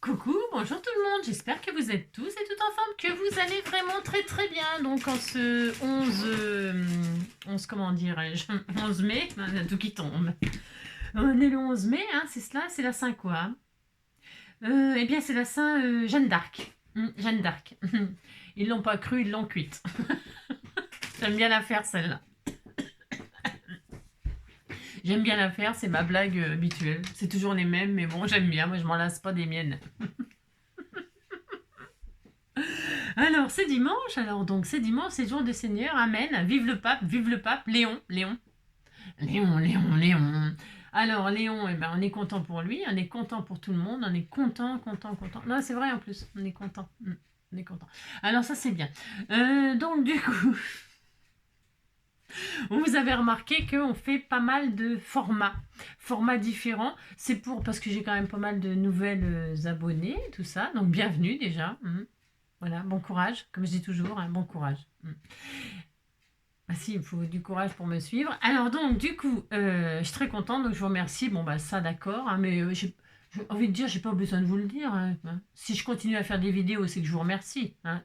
Coucou, bonjour tout le monde, j'espère que vous êtes tous et toutes en forme, que vous allez vraiment très très bien. Donc en ce 11 comment dirais-je, 11 mai, il y a tout qui tombe. On est le 11 mai, hein, c'est cela, c'est la Saint quoi? Eh bien c'est la Saint Jeanne d'Arc. Jeanne d'Arc. Ils l'ont pas cru, ils l'ont cuite. J'aime bien la faire celle-là. J'aime bien la faire, c'est ma blague habituelle. C'est toujours les mêmes, mais bon, j'aime bien, moi je m'en lasse pas des miennes. Alors, c'est dimanche, c'est dimanche, c'est jour du Seigneur, Amen, vive le pape, Léon, Léon, Léon, Léon, Léon. Alors, Léon, eh ben, on est content pour lui, on est content pour tout le monde, on est content, content, content. Non, c'est vrai en plus, on est content, on est content. Alors, ça c'est bien. Donc, du coup, vous avez remarqué qu'on fait pas mal de formats différents. C'est parce que j'ai quand même pas mal de nouvelles abonnées, tout ça, donc bienvenue déjà. Voilà, bon courage, comme je dis toujours, hein, bon courage. Ah si, il faut du courage pour me suivre. Alors donc, du coup, je suis très contente, donc je vous remercie. Bon, bah ça, d'accord, hein, mais j'ai envie de dire, j'ai pas besoin de vous le dire. Hein. Si je continue à faire des vidéos, c'est que je vous remercie. Hein.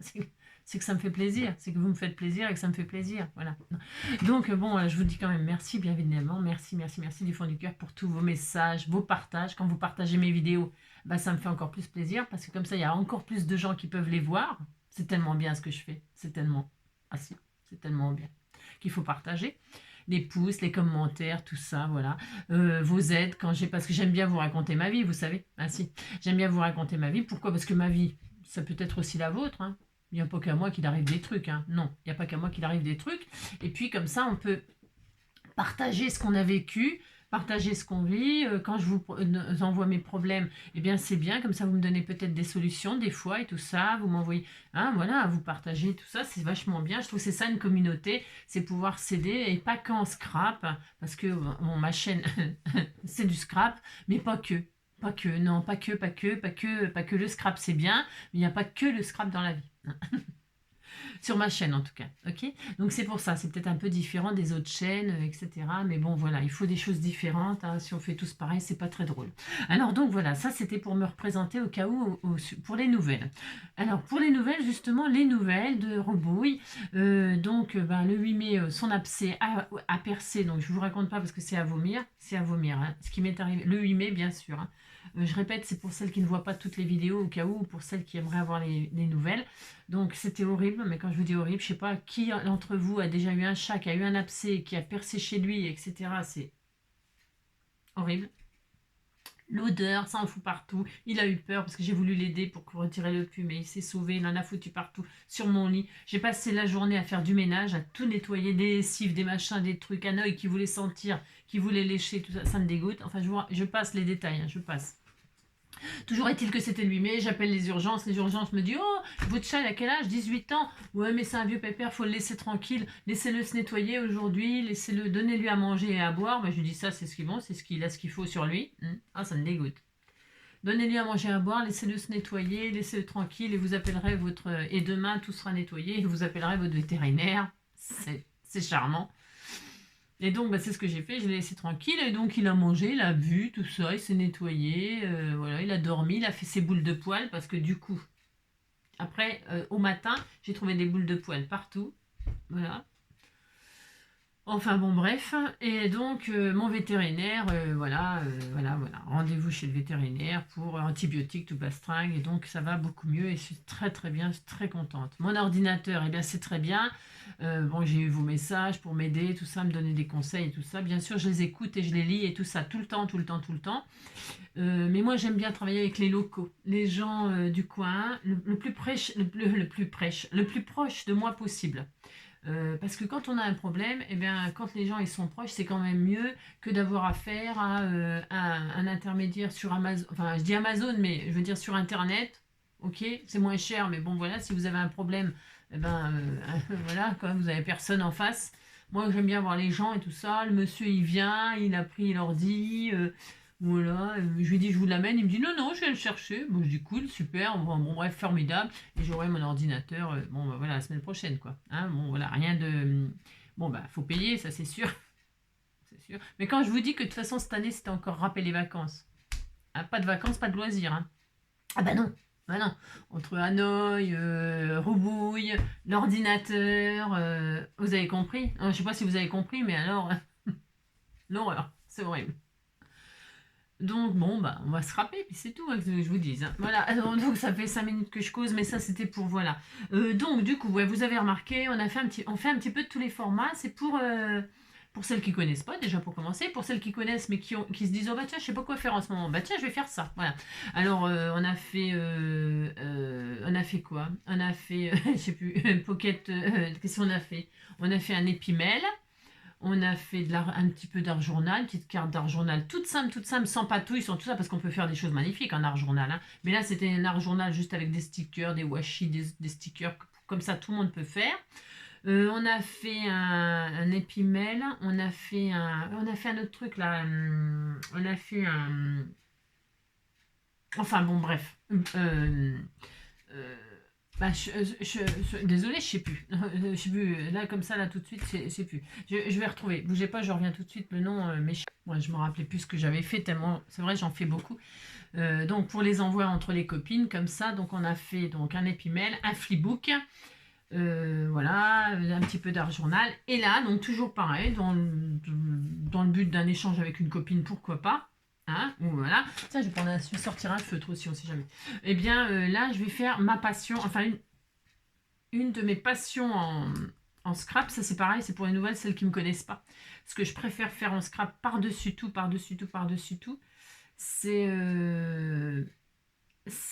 C'est que ça me fait plaisir, c'est que vous me faites plaisir et que ça me fait plaisir. Voilà. Donc, bon, je vous dis quand même merci, bien évidemment. Merci, merci, merci du fond du cœur pour tous vos messages, vos partages. Quand vous partagez mes vidéos, bah, ça me fait encore plus plaisir parce que comme ça, il y a encore plus de gens qui peuvent les voir. C'est tellement bien ce que je fais. C'est tellement... Ah si, c'est tellement bien qu'il faut partager. Les pouces, les commentaires, tout ça, voilà. Vos aides, parce que j'aime bien vous raconter ma vie, vous savez. Ah si, j'aime bien vous raconter ma vie. Pourquoi? Parce que ma vie, ça peut être aussi la vôtre. Hein. Il n'y a pas qu'à moi qu'il arrive des trucs. Hein. Non, il n'y a pas qu'à moi qu'il arrive des trucs. Et puis comme ça, on peut partager ce qu'on a vécu, partager ce qu'on vit. Quand je vous envoie mes problèmes, eh bien c'est bien, comme ça vous me donnez peut-être des solutions des fois et tout ça, vous m'envoyez, hein, voilà, vous partagez tout ça, c'est vachement bien. Je trouve que c'est ça une communauté, c'est pouvoir s'aider et pas qu'en scrap, parce que bon, ma chaîne c'est du scrap, mais pas que. Pas que, non, pas que le scrap c'est bien, mais il n'y a pas que le scrap dans la vie. Sur ma chaîne en tout cas, ok. Donc c'est pour ça, c'est peut-être un peu différent des autres chaînes, etc. Mais bon voilà, il faut des choses différentes, hein. Si on fait tous pareil, c'est pas très drôle. Alors donc voilà, ça c'était pour me représenter au cas où, pour les nouvelles. Alors pour les nouvelles, justement, les nouvelles de Rebouille. Ben, le 8 mai, son abcès a percé, donc je vous raconte pas parce que c'est à vomir, hein. Ce qui m'est arrivé le 8 mai, bien sûr. Hein. Je répète, c'est pour celles qui ne voient pas toutes les vidéos, au cas où, pour celles qui aimeraient avoir les nouvelles. Donc c'était horrible, mais quand je vous dis horrible, je sais pas qui d'entre vous a déjà eu un chat qui a eu un abcès, qui a percé chez lui, etc. C'est horrible. L'odeur, ça en fout partout. Il a eu peur parce que j'ai voulu l'aider pour retirer le pus, mais il s'est sauvé, il en a foutu partout sur mon lit. J'ai passé la journée à faire du ménage, à tout nettoyer, des lessives, des machins, des trucs, un œil qui voulait sentir, qui voulait lécher, tout ça, ça me dégoûte. Enfin, je passe les détails, hein, je passe. Toujours est-il que c'était le 8 mai, j'appelle les urgences me disent « Oh, votre chat il a quel âge? 18 ans ?» Ouais, mais c'est un vieux pépère, faut le laisser tranquille, laissez-le se nettoyer aujourd'hui, laissez-le, donnez-lui à manger et à boire. Moi je lui dis ça, c'est ce qu'il bon, c'est ce qu'il a ce qu'il faut sur lui. Ah, ça me dégoûte. Donnez-lui à manger et à boire, laissez-le se nettoyer, laissez-le tranquille et vous appellerez votre... Et demain, tout sera nettoyé et vous appellerez votre vétérinaire. C'est charmant. Et donc, bah, c'est ce que j'ai fait, je l'ai laissé tranquille, et donc il a mangé, il a bu, tout ça, il s'est nettoyé, voilà, il a dormi, il a fait ses boules de poils, parce que du coup, après, au matin, j'ai trouvé des boules de poils partout, voilà. Enfin bon, bref, et donc mon vétérinaire, voilà, rendez-vous chez le vétérinaire pour antibiotiques, tout bastringue, et donc ça va beaucoup mieux, et je suis très très bien, je suis très contente. Mon ordinateur, eh bien c'est très bien, bon j'ai eu vos messages pour m'aider, tout ça, me donner des conseils et tout ça, bien sûr je les écoute et je les lis et tout ça, tout le temps, mais moi j'aime bien travailler avec les locaux, les gens du coin, le plus proche de moi possible. Parce que quand on a un problème, eh bien, quand les gens ils sont proches, c'est quand même mieux que d'avoir affaire à un intermédiaire sur Amazon. Enfin, je dis Amazon, mais je veux dire sur Internet. Ok, c'est moins cher, mais bon, voilà, si vous avez un problème, eh ben, voilà, quoi, vous avez personne en face. Moi, j'aime bien voir les gens et tout ça. Le monsieur, il vient, il a pris l'ordi. Voilà, je lui dis je vous l'amène, il me dit non, non, je vais le chercher. Bon, je dis cool, super, bon bref, formidable. Et j'aurai mon ordinateur, bon, bah, voilà, la semaine prochaine, quoi. Hein, bon, voilà, rien de... Bon, bah, faut payer, ça c'est sûr. C'est sûr. Mais quand je vous dis que de toute façon, cette année, c'était encore râpé les vacances. Hein, pas de vacances, pas de loisirs. Hein. Ah bah non. Entre Hanoï, Roubouille, l'ordinateur, vous avez compris? Je sais pas si vous avez compris, mais alors, l'horreur, c'est horrible. Donc bon, bah on va se rappeler, puis c'est tout, hein, que je vous dise. Hein. Voilà, alors, donc ça fait 5 minutes que je cause, mais ça c'était pour, voilà. Donc du coup, ouais, vous avez remarqué, on fait un petit peu de tous les formats, c'est pour celles qui connaissent pas, déjà pour commencer, pour celles qui connaissent mais qui se disent, oh bah tiens, je sais pas quoi faire en ce moment, bah tiens, je vais faire ça, voilà. Alors on a fait quoi? On a fait, je sais plus, Pocket, qu'est-ce qu'on a fait? On a fait un épimèle. On a fait un petit peu d'art journal, petite carte d'art journal toute simple, sans patouille, sans tout ça, parce qu'on peut faire des choses magnifiques en art journal. Hein. Mais là, c'était un art journal juste avec des stickers, des washi, des stickers, comme ça, tout le monde peut faire. On a fait un épimèle, on a fait un autre truc là, on a fait un, enfin bon, bref. Euh, Bah, désolée, je sais plus. Je sais plus. Là, comme ça, là, tout de suite, je sais plus. Je vais retrouver. Bougez pas, je reviens tout de suite. Le nom, mais moi, je me rappelais plus ce que j'avais fait tellement. C'est vrai, j'en fais beaucoup. Donc, pour les envois entre les copines, comme ça, donc on a fait donc un épimèle, un flipbook. Voilà, un petit peu d'art journal. Et là, donc toujours pareil, dans le but d'un échange avec une copine, pourquoi pas. Hein, voilà. Tiens, je vais prendre sortir un feutre aussi, on sait jamais. Eh bien, là, je vais faire ma passion, enfin, une de mes passions en scrap. Ça, c'est pareil, c'est pour les nouvelles, celles qui ne me connaissent pas. Ce que je préfère faire en scrap par-dessus tout, par-dessus tout, par-dessus tout, c'est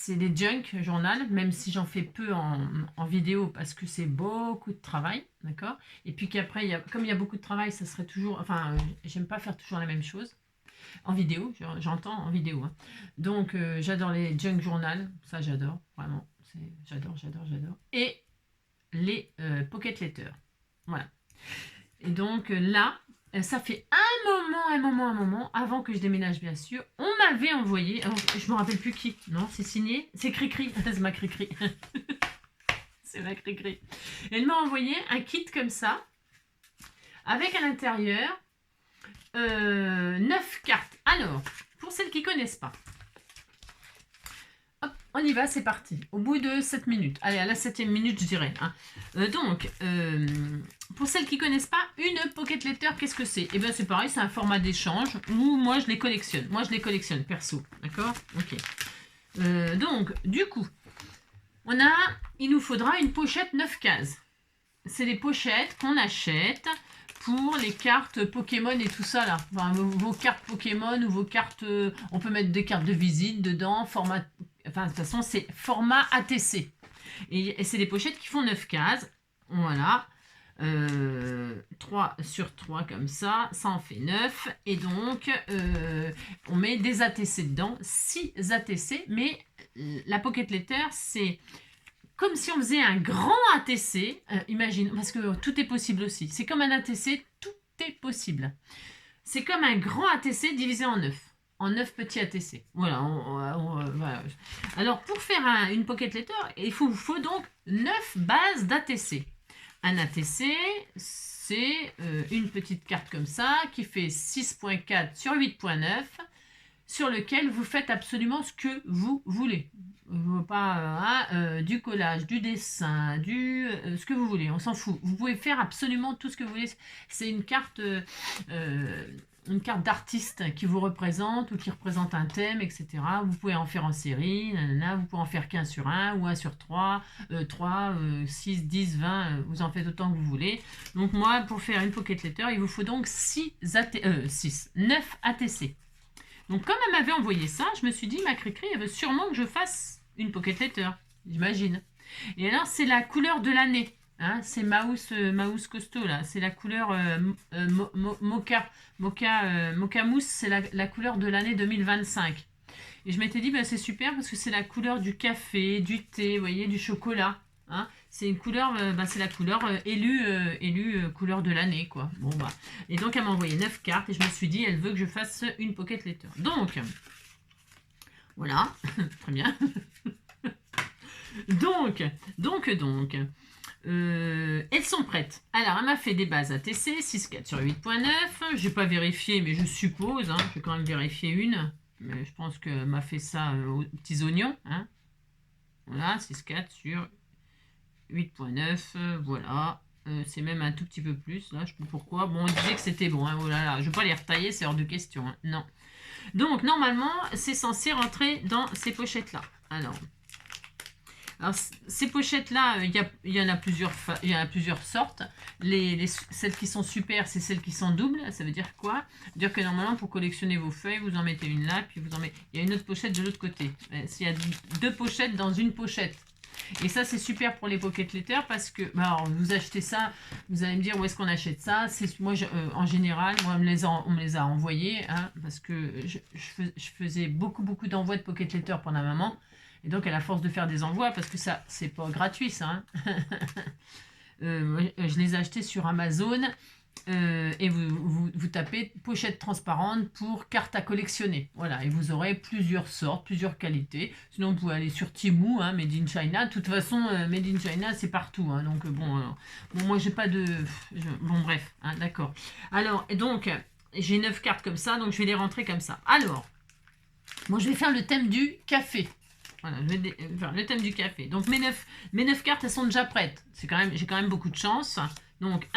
des junk journal, même si j'en fais peu en vidéo parce que c'est beaucoup de travail, d'accord. Et puis qu'après, comme il y a beaucoup de travail, ça serait toujours, enfin, j'aime pas faire toujours la même chose. En vidéo, j'entends en vidéo. Hein. Donc, j'adore les junk journal, ça j'adore, vraiment. J'adore. Et les pocket letters. Voilà. Et donc là, ça fait un moment, avant que je déménage bien sûr, on m'avait envoyé, alors, je me rappelle plus qui, non, c'est signé, c'est Cricri, c'est ma Cricri. C'est ma Cricri. Elle m'a envoyé un kit comme ça, avec à l'intérieur 9 cartes. Alors, pour celles qui ne connaissent pas, hop, on y va, c'est parti. Au bout de 7 minutes. Allez, à la 7e minute, je dirais. Hein. Donc, pour celles qui ne connaissent pas, une pocket letter, qu'est-ce que c'est? Eh bien, c'est pareil, c'est un format d'échange où moi, je les collectionne. Moi, je les collectionne, perso. D'accord? Ok. Donc, du coup, il nous faudra une pochette 9 cases. C'est les pochettes qu'on achète pour les cartes Pokémon et tout ça là. Enfin, vos cartes Pokémon ou vos cartes... on peut mettre des cartes de visite dedans, format... Enfin, de toute façon, c'est format ATC. Et c'est des pochettes qui font 9 cases. Voilà. 3 sur 3 comme ça. Ça en fait 9. Et donc, on met des ATC dedans. 6 ATC. Mais la Pocket Letter, c'est... comme si on faisait un grand ATC, imagine, parce que tout est possible aussi. C'est comme un ATC, tout est possible. C'est comme un grand ATC divisé en 9. En 9 petits ATC. Voilà. Voilà. Alors, pour faire une pocket letter, il faut donc 9 bases d'ATC. Un ATC, c'est une petite carte comme ça, qui fait 6.4 sur 8.9, sur lequel vous faites absolument ce que vous voulez. Pas du collage, du dessin, ce que vous voulez, on s'en fout. Vous pouvez faire absolument tout ce que vous voulez. C'est une carte d'artiste qui vous représente ou qui représente un thème, etc. Vous pouvez en faire en série, nanana, vous pouvez en faire qu'un sur un ou un sur 3, 3, 6, 10, 20, vous en faites autant que vous voulez. Donc moi, pour faire une pocket letter, il vous faut donc 9 ATC. Donc comme elle m'avait envoyé ça, je me suis dit, ma Cricri, elle veut sûrement que je fasse une pocket letter, j'imagine. Et alors, c'est la couleur de l'année. Hein, c'est Mouse Costaud, là. C'est la couleur Mocha Mousse, c'est la couleur de l'année 2025. Et je m'étais dit, bah, c'est super parce que c'est la couleur du café, du thé, vous voyez, du chocolat. Hein, c'est une couleur, c'est la couleur élue couleur de l'année, quoi. Bon, bah. Et donc, elle m'a envoyé 9 cartes et je me suis dit, elle veut que je fasse une pocket letter. Donc, voilà, très bien. donc, elles sont prêtes. Alors, elle m'a fait des bases ATC, 6,4 sur 8,9. Je n'ai pas vérifié, mais je suppose, hein, je vais quand même vérifier une. Mais je pense qu'elle m'a fait ça aux petits oignons. Hein. Voilà, 6,4 sur 8,9. Voilà. C'est même un tout petit peu plus. Là, je sais pas pourquoi. Bon, on disait que c'était bon. Hein. Oh là là, je ne vais pas les retailler, c'est hors de question. Hein. Non. Donc, normalement, c'est censé rentrer dans ces pochettes-là. Alors, ces pochettes-là, il y en a plusieurs sortes. Celles qui sont super, c'est celles qui sont doubles. Ça veut dire quoi? Ça veut dire que normalement, pour collectionner vos feuilles, vous en mettez une là, puis vous en mettez... Il y a une autre pochette de l'autre côté. Il y a 2 pochettes dans une pochette. Et ça, c'est super pour les pocket letters parce que, alors, vous achetez ça, vous allez me dire où est-ce qu'on achète ça. Moi, en général, moi, on me les a envoyés hein, parce que je faisais beaucoup d'envois de pocket letters pour la maman. Et donc, à la force de faire des envois, parce que ça, c'est pas gratuit, ça. Hein. Je les ai achetés sur Amazon. Et vous tapez pochette transparente pour carte à collectionner. Voilà, et vous aurez plusieurs sortes, plusieurs qualités. Sinon, vous pouvez aller sur Temu, hein, Made in China. De toute façon, Made in China, c'est partout. Hein, donc, bon, moi, j'ai pas de... Bon, bref, hein, d'accord. Alors, et donc, j'ai 9 cartes comme ça, donc je vais les rentrer comme ça. Alors, bon, je vais faire le thème du café. Voilà, je vais faire le thème du café. Donc, mes 9 cartes, elles sont déjà prêtes. J'ai quand même beaucoup de chance. Donc,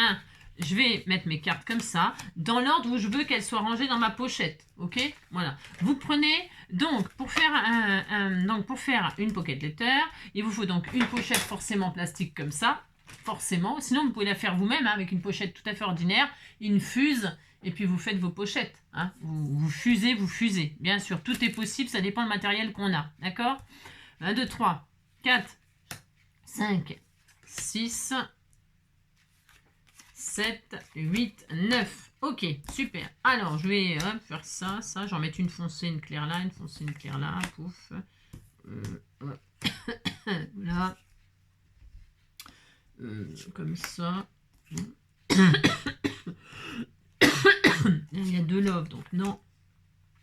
je vais mettre mes cartes comme ça, dans l'ordre où je veux qu'elles soient rangées dans ma pochette. Ok? Voilà. Vous prenez, donc, pour faire une pocket letter, il vous faut donc une pochette forcément plastique comme ça. Forcément. Sinon, vous pouvez la faire vous-même hein, avec une pochette tout à fait ordinaire, une fuse, et puis vous faites vos pochettes. Hein. Vous fusez. Bien sûr, tout est possible, ça dépend du matériel qu'on a. D'accord? 1, 2, 3, 4, 5, 6... 7, 8, 9. Ok, super. Alors, je vais faire ça. Je vais en mettre une foncée, une claire là, une foncée, une claire là. Pouf. Là. Comme ça. Il y a 2 loves, donc non.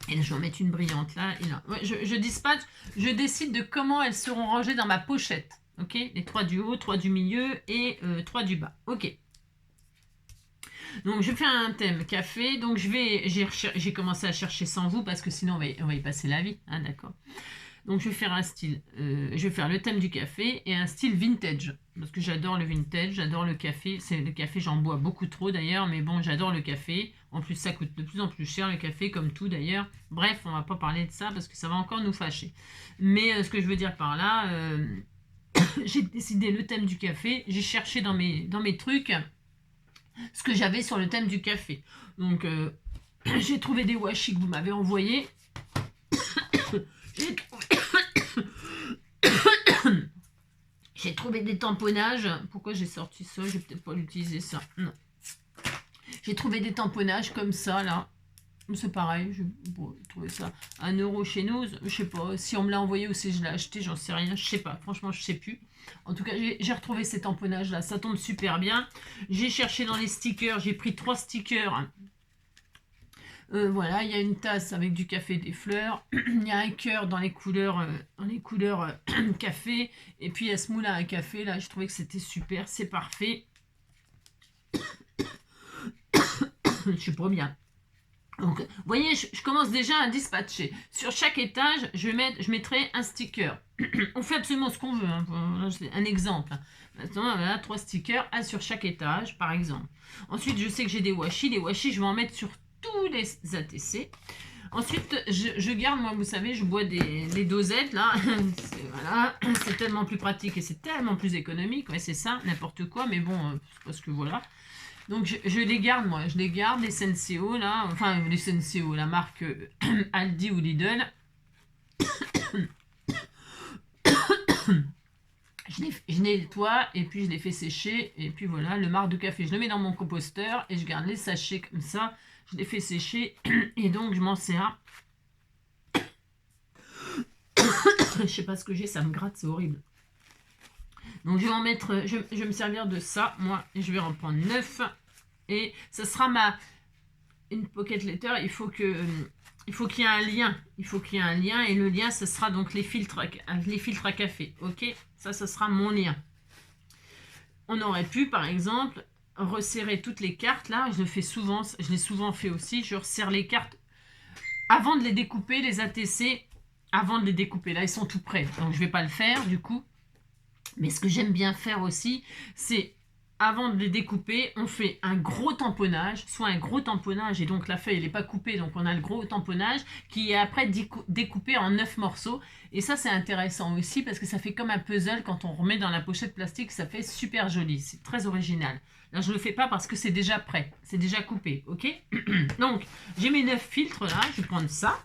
Et là, je vais en mettre une brillante là et là. Ouais, je dispatche, je décide de comment elles seront rangées dans ma pochette. Ok, les 3 du haut, 3 du milieu et 3 du bas. Ok. Donc, je fais un thème café. Donc, j'ai commencé à chercher sans vous parce que sinon, on va y passer la vie. Hein, d'accord. Donc, je vais faire un style. Je vais faire le thème du café et un style vintage. Parce que j'adore le vintage, j'adore le café. Le café, j'en bois beaucoup trop d'ailleurs. Mais bon, j'adore le café. En plus, ça coûte de plus en plus cher le café, comme tout d'ailleurs. Bref, on va pas parler de ça parce que ça va encore nous fâcher. Mais ce que je veux dire par là, j'ai décidé le thème du café. J'ai cherché dans mes trucs ce que j'avais sur le thème du café. Donc, j'ai trouvé des washi que vous m'avez envoyés. J'ai trouvé des tamponnages. Pourquoi j'ai sorti ça? Je vais peut-être pas l'utiliser ça. Non. J'ai trouvé des tamponnages comme ça, là. C'est pareil, je trouver ça 1 € chez nous. Je sais pas si on me l'a envoyé ou si je l'ai acheté, j'en sais rien. Je sais pas, franchement, je sais plus. En tout cas, j'ai retrouvé ces tamponnages là, ça tombe super bien. J'ai cherché dans les stickers, j'ai pris 3 stickers. Voilà, il y a une tasse avec du café et des fleurs. Il y a un cœur dans les couleurs, café. Et puis il y a ce moulin à café là, je trouvais que c'était super, c'est parfait. Je suis pas bien. Donc, vous voyez, je commence déjà à dispatcher. Sur chaque étage, je mettrai un sticker. On fait absolument ce qu'on veut. Hein. Un exemple. Maintenant, voilà, 3 stickers, 1 sur chaque étage, par exemple. Ensuite, je sais que j'ai des washi. Les washi, je vais en mettre sur tous les ATC. Ensuite, je garde, moi, vous savez, je bois des dosettes, là. Voilà, c'est tellement plus pratique et c'est tellement plus économique. Ouais, c'est ça, n'importe quoi. Mais bon, c'est parce que voilà. Donc, je les garde, moi. Je les garde, les Senseo, là. Enfin, les Senseo, la marque Aldi ou Lidl. Je nettoie et puis je les fais sécher. Et puis voilà, le marc de café, je le mets dans mon composteur et je garde les sachets comme ça. Je les fais sécher et donc je m'en sers. Je sais pas ce que j'ai, ça me gratte, c'est horrible. Donc je vais en mettre, je vais me servir de ça, moi, et je vais en prendre 9. Et ça sera une pocket letter, il faut qu'il y ait un lien. Il faut qu'il y ait un lien, et le lien, ce sera donc les filtres à café. Ok, ça sera mon lien. On aurait pu, par exemple, resserrer toutes les cartes, là, je le fais souvent, je l'ai souvent fait aussi, je resserre les cartes avant de les découper, les ATC, avant de les découper, là ils sont tout prêts, donc je vais pas le faire du coup. Mais ce que j'aime bien faire aussi, c'est avant de les découper, on fait un gros tamponnage, soit un gros tamponnage, et donc la feuille elle n'est pas coupée, donc on a le gros tamponnage qui est après découpé en 9 morceaux. Et ça c'est intéressant aussi parce que ça fait comme un puzzle quand on remet dans la pochette plastique, ça fait super joli, c'est très original. Là je ne le fais pas parce que c'est déjà prêt, c'est déjà coupé, ok. Donc j'ai mes 9 filtres là, je vais prendre ça.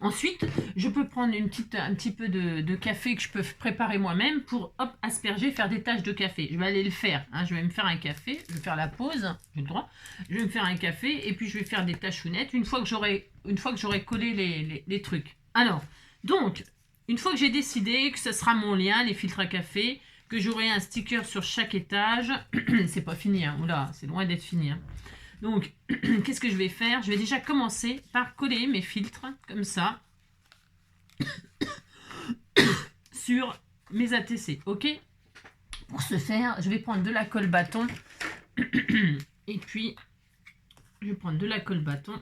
Ensuite, je peux prendre un petit peu de café que je peux préparer moi-même pour hop, asperger, faire des taches de café. Je vais aller le faire. Hein. Je vais me faire un café, je vais faire la pause, j'ai le droit. Je vais me faire un café et puis je vais faire des tachounettes une fois que j'aurai collé les trucs. Alors, donc, une fois que j'ai décidé que ce sera mon lien, les filtres à café, que j'aurai un sticker sur chaque étage, c'est pas fini, hein. Oula, c'est loin d'être fini. Hein. Donc, qu'est-ce que je vais faire? Je vais déjà commencer par coller mes filtres, comme ça, sur mes ATC, ok? Pour ce faire, je vais prendre de la colle bâton, et puis, je vais prendre de la colle bâton.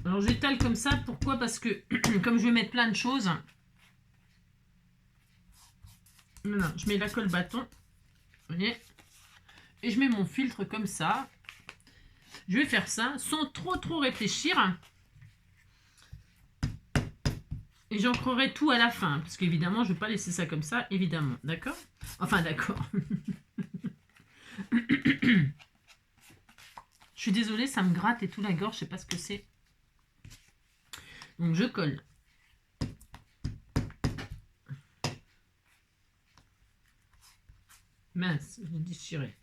Alors, j'étale comme ça, pourquoi? Parce que, comme je vais mettre plein de choses, voilà, je mets la colle bâton, vous voyez, et je mets mon filtre comme ça. Je vais faire ça sans trop réfléchir. Et j'ancrerai tout à la fin. Parce qu'évidemment, je ne vais pas laisser ça comme ça, évidemment. D'accord? Enfin, d'accord. Je suis désolée, ça me gratte et tout la gorge. Je ne sais pas ce que c'est. Donc, je colle. Mince, je l'ai déchiré.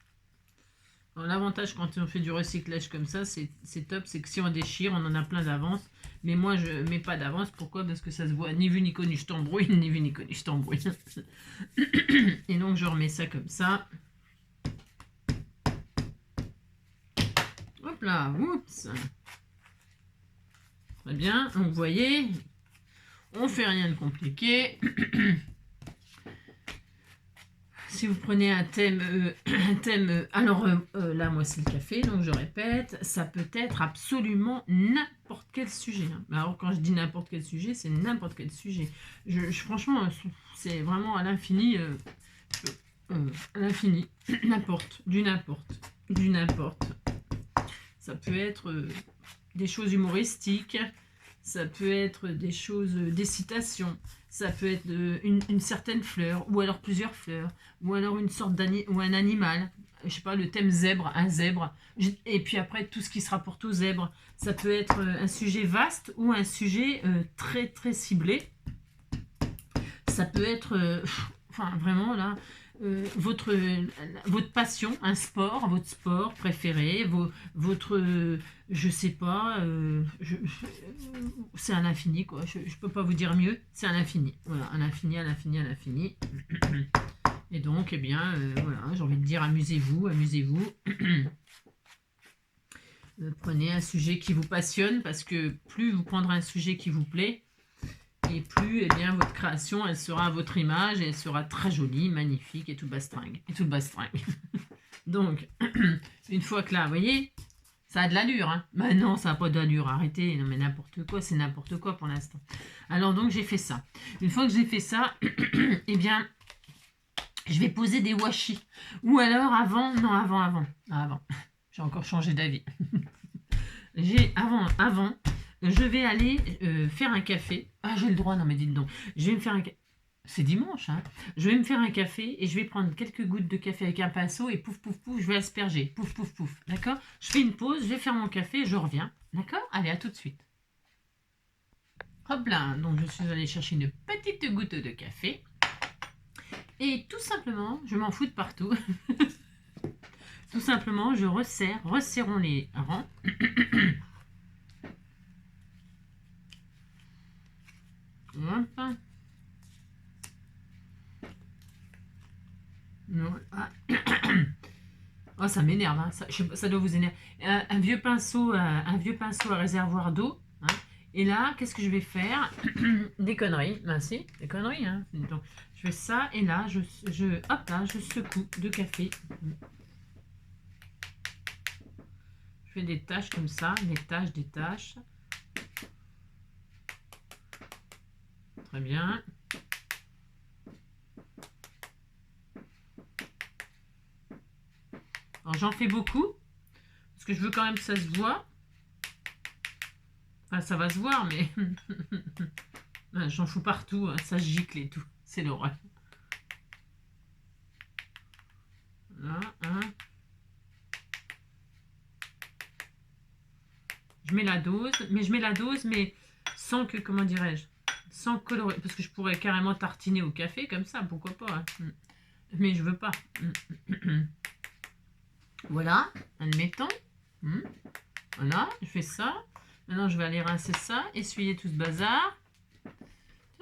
L'avantage quand on fait du recyclage comme ça, c'est top, c'est que si on déchire, on en a plein d'avance. Mais moi, je ne mets pas d'avance. Pourquoi? Parce que ça se voit ni vu ni connu, je t'embrouille, ni vu ni connu, je t'embrouille. Et donc, je remets ça comme ça. Hop là, oups. Très bien, donc vous voyez, on fait rien de compliqué. Si vous prenez un thème, alors là, moi, c'est le café, donc je répète, ça peut être absolument n'importe quel sujet. Hein. Alors, quand je dis n'importe quel sujet, c'est n'importe quel sujet. Franchement, c'est vraiment à l'infini, n'importe, du n'importe. Ça peut être des choses humoristiques, ça peut être des choses, des citations, ça peut être une certaine fleur, ou alors plusieurs fleurs, ou alors une sorte ou un animal, je sais pas, le thème zèbre, un zèbre, et puis après tout ce qui se rapporte au zèbre. Ça peut être un sujet vaste ou un sujet très ciblé. Ça peut être, enfin vraiment là, votre passion, un sport, votre sport préféré, votre, je sais pas, c'est à l'infini quoi, je peux pas vous dire mieux, c'est à l'infini, voilà, à l'infini. Et donc, eh bien, voilà, j'ai envie de dire amusez-vous. Prenez un sujet qui vous passionne, parce que plus vous prendrez un sujet qui vous plaît, et plus, eh bien, votre création, elle sera à votre image, et elle sera très jolie, magnifique, et tout bastringue. Donc, une fois que là, vous voyez, ça a de l'allure, hein. Mais non, ça n'a pas d'allure, arrêtez, non mais n'importe quoi, c'est n'importe quoi pour l'instant. Alors donc, j'ai fait ça. Une fois que j'ai fait ça, eh bien, je vais poser des washi. Ou alors avant, j'ai encore changé d'avis. Avant, je vais aller faire un café. Ah, j'ai le droit, non mais dites donc. Je vais me faire un café. C'est dimanche, hein. Je vais me faire un café et je vais prendre quelques gouttes de café avec un pinceau et pouf, je vais asperger. Pouf. D'accord? Je fais une pause, je vais faire mon café et je reviens. D'accord? Allez, à tout de suite. Hop là, donc je suis allée chercher une petite goutte de café. Et tout simplement, je m'en fous de partout. Tout simplement, je resserrons les rangs. Hop. Non. Ah. Oh, ça m'énerve, hein. Ça doit vous énerver. Un vieux pinceau à réservoir d'eau. Hein. Et là, qu'est-ce que je vais faire? Des conneries. Ben, si, des conneries. Hein. Donc, je fais ça et là, je secoue de café. Je fais des taches comme ça, des taches. Très bien. Alors j'en fais beaucoup, parce que je veux quand même que ça se voit. Enfin, ça va se voir, mais j'en fous partout, hein. Ça gicle et tout. C'est l'horreur. Là, hein. Je mets la dose, mais sans que, comment dirais-je, sans colorer, parce que je pourrais carrément tartiner au café comme ça, pourquoi pas, hein. Mais je veux pas. Voilà, admettons. Voilà, je fais ça. Maintenant, je vais aller rincer ça, essuyer tout ce bazar.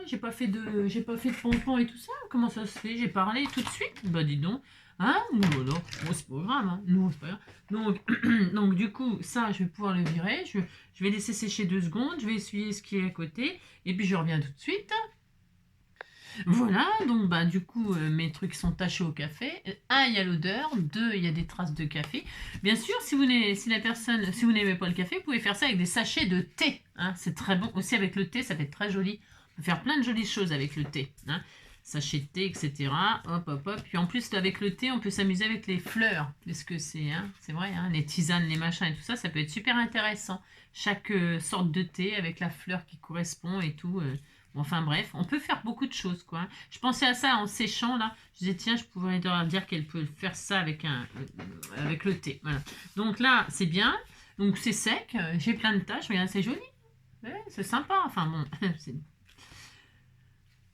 J'ai pas fait de pompons et tout ça. Comment ça se fait? J'ai parlé tout de suite. Bah dis donc. Hein? Voilà. Bon, c'est pas grave. Hein. Non, c'est pas grave. Donc, du coup, ça, je vais pouvoir le virer. Je vais laisser sécher 2 secondes. Je vais essuyer ce qui est à côté. Et puis, je reviens tout de suite. Voilà, donc bah du coup mes trucs sont tachés au café. 1, il y a l'odeur. 2, il y a des traces de café. Bien sûr, si vous n'aimez pas le café, vous pouvez faire ça avec des sachets de thé, hein. C'est très bon aussi avec le thé, ça fait très joli. On peut faire plein de jolies choses avec le thé, hein. Sachet de thé, etc. Hop, hop, hop. Puis en plus avec le thé, on peut s'amuser avec les fleurs. Parce que c'est, hein, c'est vrai, hein, les tisanes, les machins et tout ça, ça peut être super intéressant. Chaque sorte de thé avec la fleur qui correspond et tout. Enfin bref, on peut faire beaucoup de choses, quoi. Je pensais à ça en séchant, là. Je disais, tiens, je pourrais leur dire qu'elle peut faire ça avec le thé. Voilà. Donc là, c'est bien. Donc c'est sec. J'ai plein de taches. Regarde, c'est joli. Ouais, c'est sympa. Enfin bon.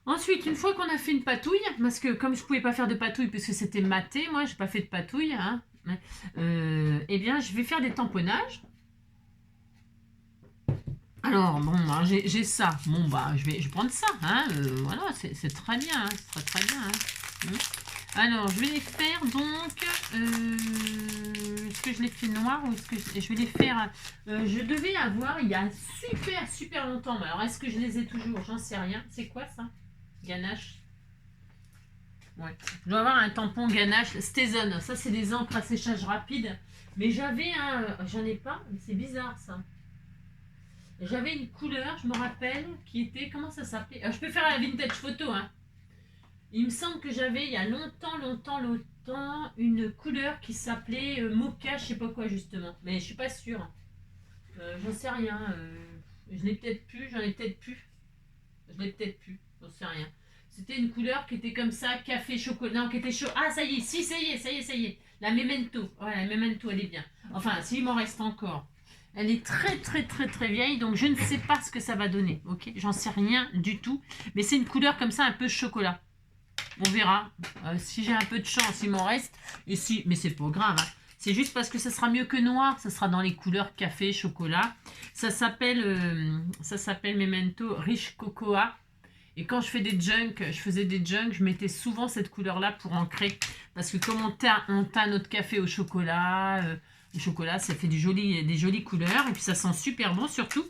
Ensuite, une fois qu'on a fait une patouille, parce que comme je pouvais pas faire de patouille puisque c'était maté, moi, j'ai pas fait de patouille, hein, eh bien, je vais faire des tamponnages. Alors, bon, j'ai ça. Bon, bah, je vais prendre ça. Hein, voilà, c'est très bien. Hein, c'est très bien. Hein. Alors, je vais les faire donc... est-ce que je les fais noirs ou est-ce que je vais les faire... je devais avoir il y a super longtemps. Mais alors, est-ce que je les ai toujours? J'en sais rien. C'est quoi ça? Ganache. Ouais. Je dois avoir un tampon ganache. Stézone. Ça, c'est des encres à séchage rapide. Mais j'avais un... J'en ai pas. C'est bizarre, ça. J'avais une couleur, je me rappelle, qui était... Comment ça s'appelait? Je peux faire la vintage photo, hein. Il me semble que j'avais, il y a longtemps, une couleur qui s'appelait mocha, je sais pas quoi, justement. Mais je suis pas sûre. J'en sais rien. Je l'ai peut-être plus, j'en ai peut-être plus. Je l'ai peut-être plus, j'en sais rien. C'était une couleur qui était comme ça, café, chocolat. Non, qui était chaud. Ah, ça y est, si, ça y est. La Memento. Ouais, la Memento, elle est bien. Enfin, s'il m'en reste encore. Elle est très vieille, donc je ne sais pas ce que ça va donner, ok? J'en sais rien du tout, mais c'est une couleur comme ça, un peu chocolat. On verra. Si j'ai un peu de chance, il m'en reste. Et si, mais c'est pas grave, hein. C'est juste parce que ça sera mieux que noir, ça sera dans les couleurs café, chocolat. Ça s'appelle Memento Rich Cocoa. Et quand je faisais des junks, je mettais souvent cette couleur-là pour ancrer. Parce que comme on teint notre café au chocolat... le chocolat, ça fait des jolies couleurs. Et puis ça sent super bon surtout.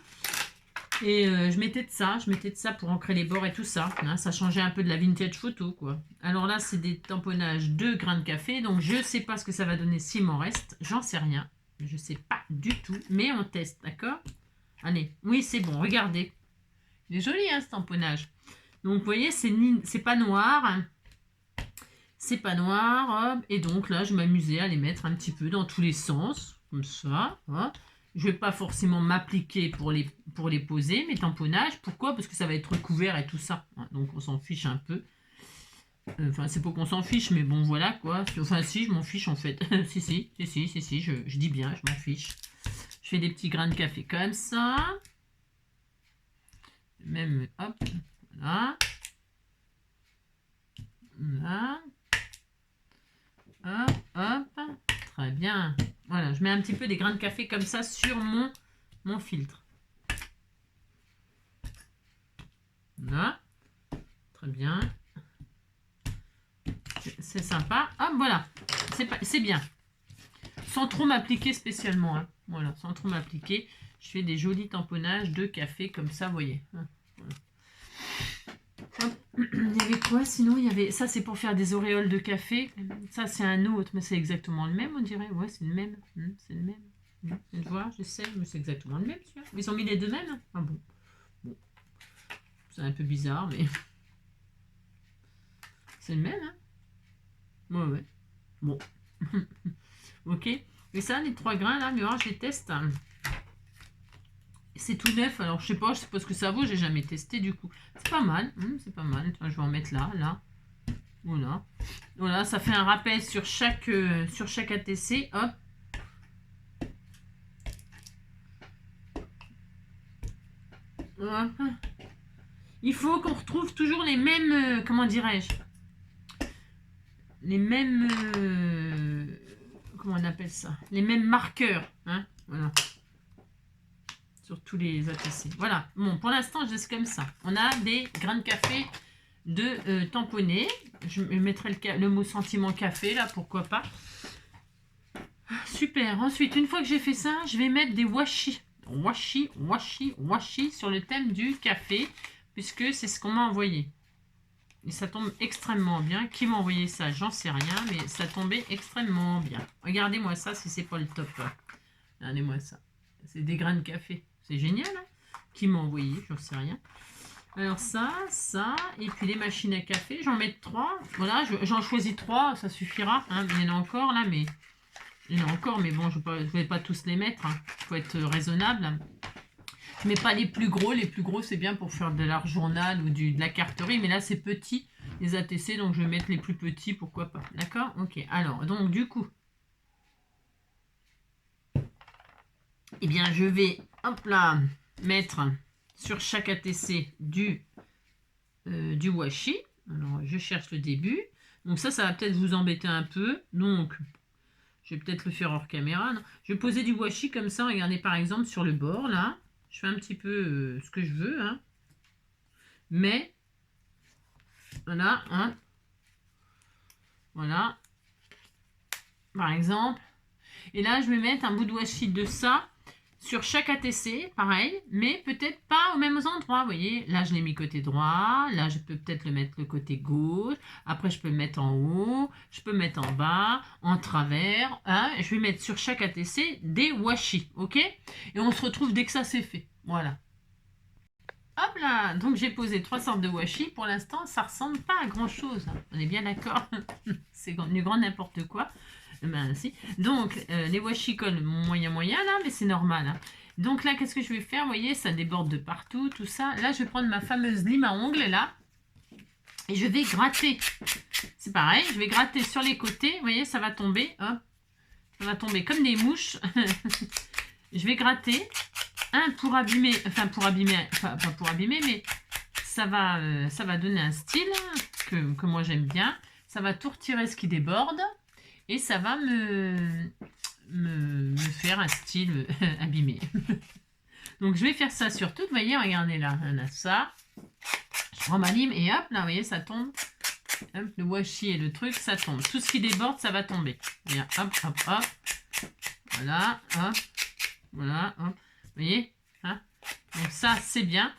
Et je mettais de ça pour ancrer les bords et tout ça. Hein, ça changeait un peu de la vintage photo, quoi. Alors là, c'est des tamponnages de grains de café. Donc je sais pas ce que ça va donner s'il m'en reste. J'en sais rien. Je sais pas du tout. Mais on teste, d'accord? Allez, oui, c'est bon, regardez. Il est joli, hein, ce tamponnage. Donc vous voyez, c'est pas noir. Hein. C'est pas noir, hop. Et donc là, je m'amusais à les mettre un petit peu dans tous les sens, comme ça. Hop. Je vais pas forcément m'appliquer pour les poser, mes tamponnages. Pourquoi? Parce que ça va être recouvert et tout ça. Donc on s'en fiche un peu. Enfin, c'est pas qu'on s'en fiche, mais bon, voilà quoi. Enfin, si, je m'en fiche en fait. si, je dis bien, je m'en fiche. Je fais des petits grains de café comme ça. Même, hop, voilà. Là. Hop, très bien. Voilà, je mets un petit peu des grains de café comme ça sur mon filtre. Là, très bien. C'est sympa. Hop, voilà, c'est bien. Sans trop m'appliquer spécialement. Hein. Voilà, sans trop m'appliquer. Je fais des jolis tamponnages de café comme ça, vous voyez. Voilà. Hop. Il y avait quoi sinon? Il y avait ça, c'est pour faire des auréoles de café. Ça, c'est un autre, mais c'est exactement le même, on dirait. Ouais, c'est le même. C'est le même. Tu vois, je sais, mais c'est exactement le même. Ils ont mis les deux mêmes. Ah bon. C'est un peu bizarre, mais c'est le même, hein. Ouais, ouais. Bon. Ok. Et ça, les 3 grains, là, mais moi, je les teste. C'est tout neuf, alors je sais pas ce que ça vaut, j'ai jamais testé du coup. C'est pas mal, c'est pas mal. Enfin, je vais en mettre là, là. Voilà. Voilà, ça fait un rappel sur chaque ATC. Hop. Voilà. Il faut qu'on retrouve toujours les mêmes, comment dirais-je, les mêmes, comment on appelle ça, les mêmes marqueurs, hein, voilà, sur tous les ATC. Voilà, bon, pour l'instant, je laisse comme ça. On a des grains de café de tamponner. Je mettrai le mot sentiment café, là, pourquoi pas. Super, ensuite, une fois que j'ai fait ça, je vais mettre des washi. Washi sur le thème du café, puisque c'est ce qu'on m'a envoyé. Et ça tombe extrêmement bien. Qui m'a envoyé ça? J'en sais rien, mais ça tombait extrêmement bien. Regardez-moi ça, si c'est pas le top. Regardez-moi ça. C'est des grains de café. C'est génial, hein? Qui m'a envoyé? J'en sais rien. Alors ça, et puis les machines à café. J'en mets 3. Voilà, j'en choisis 3, ça suffira. Hein. Il y en a encore là, mais... Il y en a encore, mais bon, je ne vais pas tous les mettre. Il faut être raisonnable. Je ne mets pas les plus gros. Les plus gros, c'est bien pour faire de l'art journal ou de la carterie. Mais là, c'est petit, les ATC. Donc, je vais mettre les plus petits. Pourquoi pas? D'accord? Ok. Alors, donc, du coup, eh bien, je vais, hop là, mettre sur chaque ATC du washi. Alors, je cherche le début. Donc, ça va peut-être vous embêter un peu. Donc... Je vais peut-être le faire hors caméra. Non, je vais poser du washi comme ça. Regardez par exemple sur le bord là. Je fais un petit peu ce que je veux. Hein. Mais, voilà. Hein. Voilà. Par exemple. Et là, je vais mettre un bout de washi de ça sur chaque ATC. Pareil. Mais peut-être pas aux mêmes endroits. Vous voyez. Là, je l'ai mis côté droit. Là, je peux peut-être le mettre le côté gauche. Après, je peux le mettre en haut. Je peux le mettre en bas. En travers. Hein. Je vais mettre sur chaque ATC des washi. Ok? Et on se retrouve dès que ça c'est fait. Voilà. Hop là. Donc, j'ai posé 3 sortes de washi. Pour l'instant, ça ressemble pas à grand-chose. On est bien d'accord? C'est du grand n'importe quoi. Ben, si. Donc, les washi collent moyen là, mais c'est normal. Hein. Donc là, qu'est-ce que je vais faire? Vous voyez, ça déborde de partout, tout ça. Là, je vais prendre ma fameuse lime à ongles, là. Et je vais gratter. C'est pareil, je vais gratter sur les côtés. Vous voyez, ça va tomber. Hop. Ça va tomber comme des mouches. Je vais gratter. Pour abîmer. Enfin, pour abîmer. Pas pour abîmer, mais ça va donner un style que moi j'aime bien. Ça va tout retirer ce qui déborde. Et ça va me faire un style abîmé. Donc, je vais faire ça sur tout. Vous voyez, regardez là. On a ça. Je prends ma lime et hop, là, vous voyez, ça tombe. Hop, le washi et le truc, ça tombe. Tout ce qui déborde, ça va tomber. Et hop, hop, hop. Voilà, hop. Voilà, hop. Vous voyez, hein? Donc, ça, c'est bien.